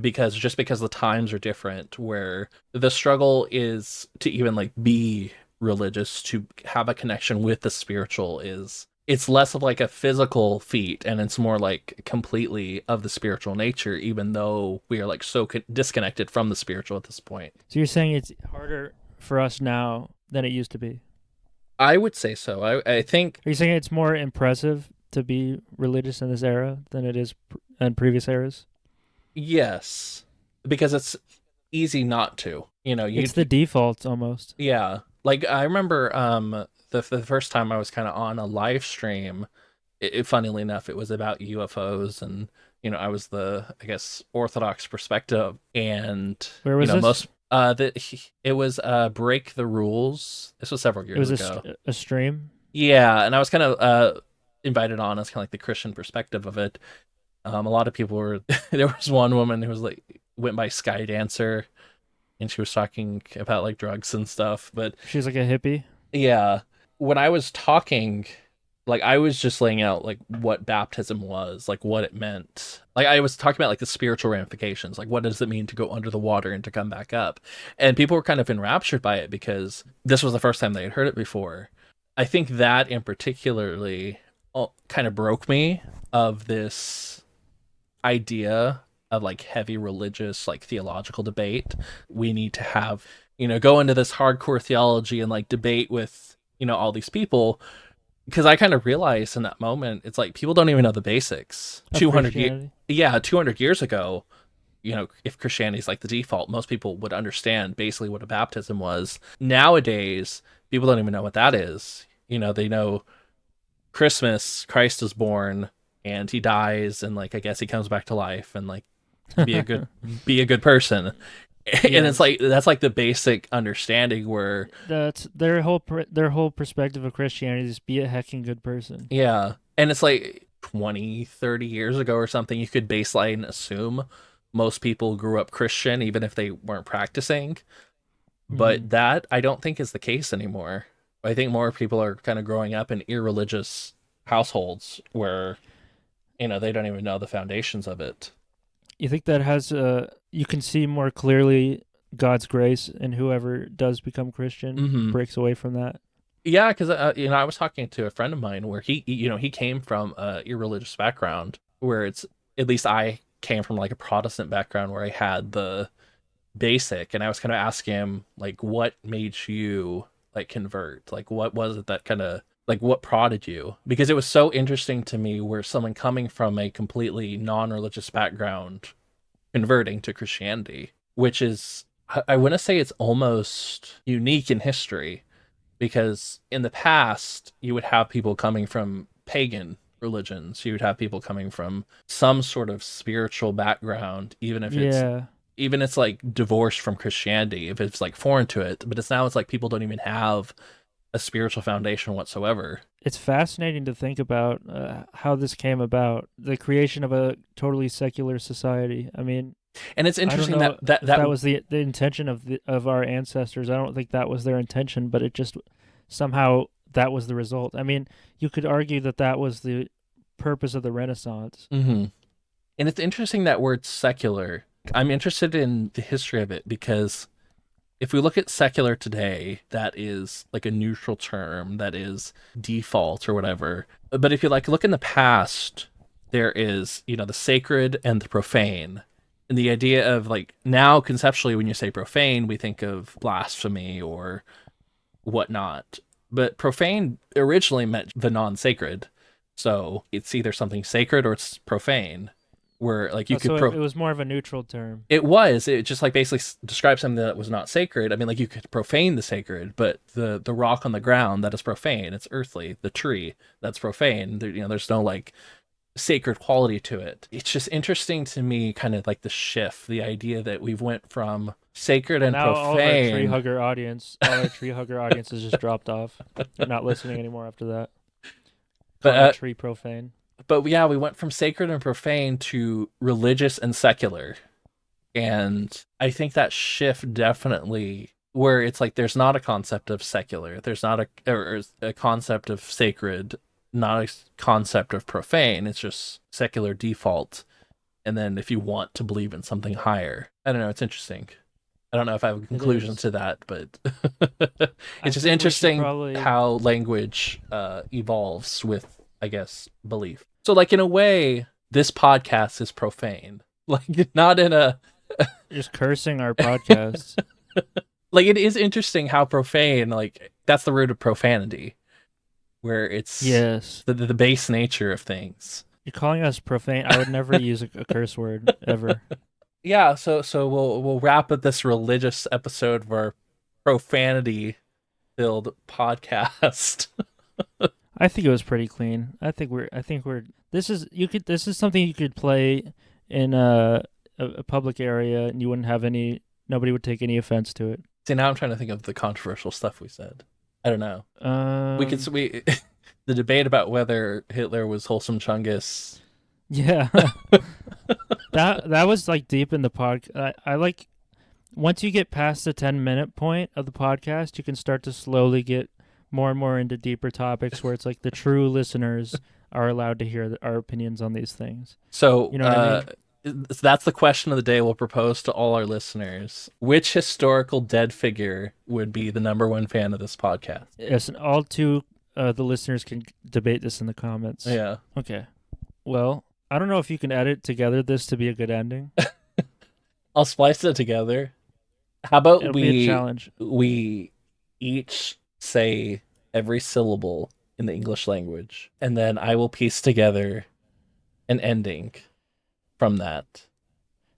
because the times are different, where the struggle is to even like be religious, to have a connection with the spiritual, is it's less of like a physical feat, and it's more like completely of the spiritual nature, even though we are like so disconnected from the spiritual at this point. So you're saying it's harder for us now than it used to be? I would say so. I think Are you saying it's more impressive to be religious in this era than it is in previous eras? yes, because it's easy not to. You It's the default almost. Yeah. Like I remember the first time I was kind of on a live stream, funnily enough, it was about UFOs, and I was the, I guess, Orthodox perspective, and Where was this? most it was Break the Rules. This was several It was years ago. a stream. Yeah, and I was kind of invited on as kind of like the Christian perspective of it. A lot of people were there was one woman who was like went by Sky Dancer, and she was talking about like drugs and stuff, but She's like a hippie. yeah, when I was talking, Like I was just laying out like what baptism was, like what it meant. Like I was talking about like the spiritual ramifications, like what does it mean to go under the water and to come back up? And people were kind of enraptured by it because this was the first time they had heard it before. I think that in particularly kind of broke me of this idea of like heavy religious, like theological debate. We need to have, go into this hardcore theology and like debate with, all these people. Because I kind of realized in that moment, it's like people don't even know the basics. 200 years ago, if Christianity is like the default, most people would understand basically what a baptism was. Nowadays, people don't even know what that is. They know Christmas, Christ is born, and he dies, and like I guess he comes back to life, and like be a good person. And it's like that's like the basic understanding where that's their whole perspective of Christianity is be a hecking good person. Yeah. And it's like 20, 30 years ago or something, you could baseline assume most people grew up Christian even if they weren't practicing. But that I don't think is the case anymore. I think more people are kind of growing up in irreligious households where they don't even know the foundations of it. You think that has you can see more clearly God's grace in whoever does become Christian breaks away from that? Yeah, because I was talking to a friend of mine where he came from a irreligious background, where it's at least I came from like a Protestant background where I had the basic, and I was kind of asking him like, what made you like convert? Like, what was it that kind of like what prodded you? Because it was so interesting to me where someone coming from a completely non-religious background converting to Christianity, which is, I want to say it's almost unique in history, because in the past you would have people coming from pagan religions, you would have people coming from some sort of spiritual background, even if it's like divorced from Christianity, if it's like foreign to it. But it's like people don't even have a spiritual foundation whatsoever. It's fascinating to think about how this came about, the creation of a totally secular society. I mean, and it's interesting that was the intention of our ancestors. I don't think that was their intention, but it just somehow that was the result. I mean, you could argue that was the purpose of the Renaissance. And it's interesting that word secular. I'm interested in the history of it, because if we look at secular today, that is like a neutral term, that is default or whatever. But if you like look in the past, there is, the sacred and the profane. And the idea of like now conceptually, when you say profane, we think of blasphemy or whatnot. But profane originally meant the non-sacred. So it's either something sacred or it's profane. Where like you could it was more of a neutral term. It just like basically describes something that was not sacred. I mean, like you could profane the sacred, but the rock on the ground, that is profane. It's earthly. The tree, that's profane. There's no like sacred quality to it. It's just interesting to me, kind of like the shift, the idea that we've went from sacred and now profane. All our tree hugger audience has just dropped off. They're not listening anymore after that. But tree profane. But yeah, we went from sacred and profane to religious and secular. And I think that shift definitely, where it's like there's not a concept of secular, there's not a concept of sacred, not a concept of profane. It's just secular default. And then if you want to believe in something higher, I don't know, it's interesting. I don't know if I have a conclusion to that, but it's just interesting how language evolves with, I guess, belief. So like in a way, this podcast is profane. Like not in a just cursing our podcast. Like it is interesting how profane, like that's the root of profanity, where it's the base nature of things. You're calling us profane. I would never use a curse word ever. Yeah, so we'll wrap up this religious episode of our profanity filled podcast. I think it was pretty clean. I think we're this is something you could play in a public area and you wouldn't have nobody would take any offense to it. See, now I'm trying to think of the controversial stuff we said. I don't know. The debate about whether Hitler was wholesome Chungus. Yeah. that was like deep in the podcast. I like once you get past the 10-minute point of the podcast, you can start to slowly get more and more into deeper topics where it's like the true listeners are allowed to hear our opinions on these things. So, You know what I mean? that's the question of the day we'll propose to all our listeners. Which historical dead figure would be the number one fan of this podcast? Yes, and all two the listeners can debate this in the comments. Yeah. Okay. Well, I don't know if you can edit together this to be a good ending. I'll splice it together. How about It'll be a challenge. we each say every syllable in the English language, and then I will piece together an ending from that.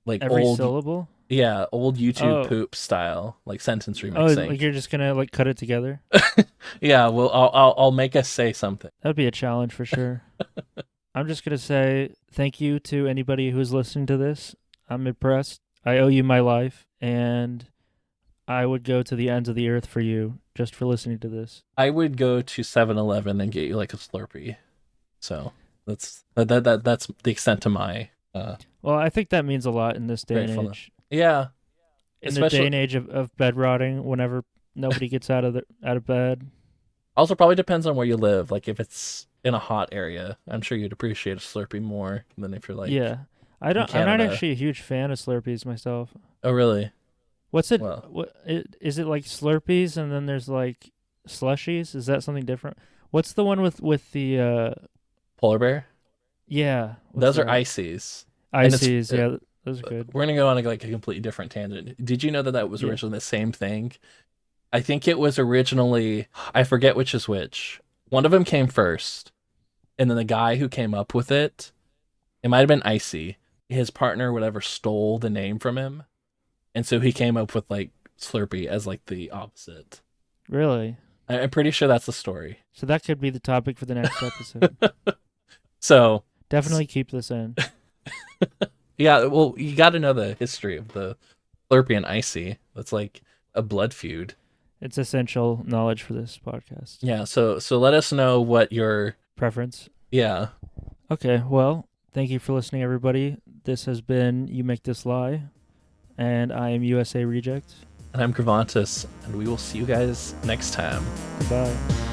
Like Every old syllable? Yeah, old YouTube poop style, like sentence remixing. Oh, like you're just gonna like cut it together? Yeah, well, I'll make us say something. That'd be a challenge for sure. I'm just gonna say thank you to anybody who's listening to this. I'm impressed. I owe you my life, and I would go to the ends of the earth for you just for listening to this. I would go to 7-Eleven and get you like a Slurpee. So that's the extent to my. Well, I think that means a lot in this day and age. Yeah, in the day and age of bed rotting, whenever nobody gets out of bed. Also, probably depends on where you live. Like if it's in a hot area, I'm sure you'd appreciate a Slurpee more than if you're like. Yeah, I'm not actually a huge fan of Slurpees myself. Oh really? What's it? Well, is it like Slurpees and then there's like slushies? Is that something different? What's the one with the polar bear? Yeah, those are ices. Ices, yeah, those are good. We're gonna go on like a completely different tangent. Did you know that was originally the same thing? I think it was originally, I forget which is which. One of them came first, and then the guy who came up with it might have been Icy. His partner, whatever, stole the name from him, and so he came up with like Slurpee as like the opposite. Really? I'm pretty sure that's the story. So that could be the topic for the next episode. So definitely keep this in. Yeah, well, you got to know the history of the Slurpee and Icy. That's like a blood feud. It's essential knowledge for this podcast. Yeah, so let us know what your preference. Yeah. Okay, well, thank you for listening, everybody. This has been You Make This Lie, and I am USA Reject. And I'm Gravantus, and we will see you guys next time. Goodbye.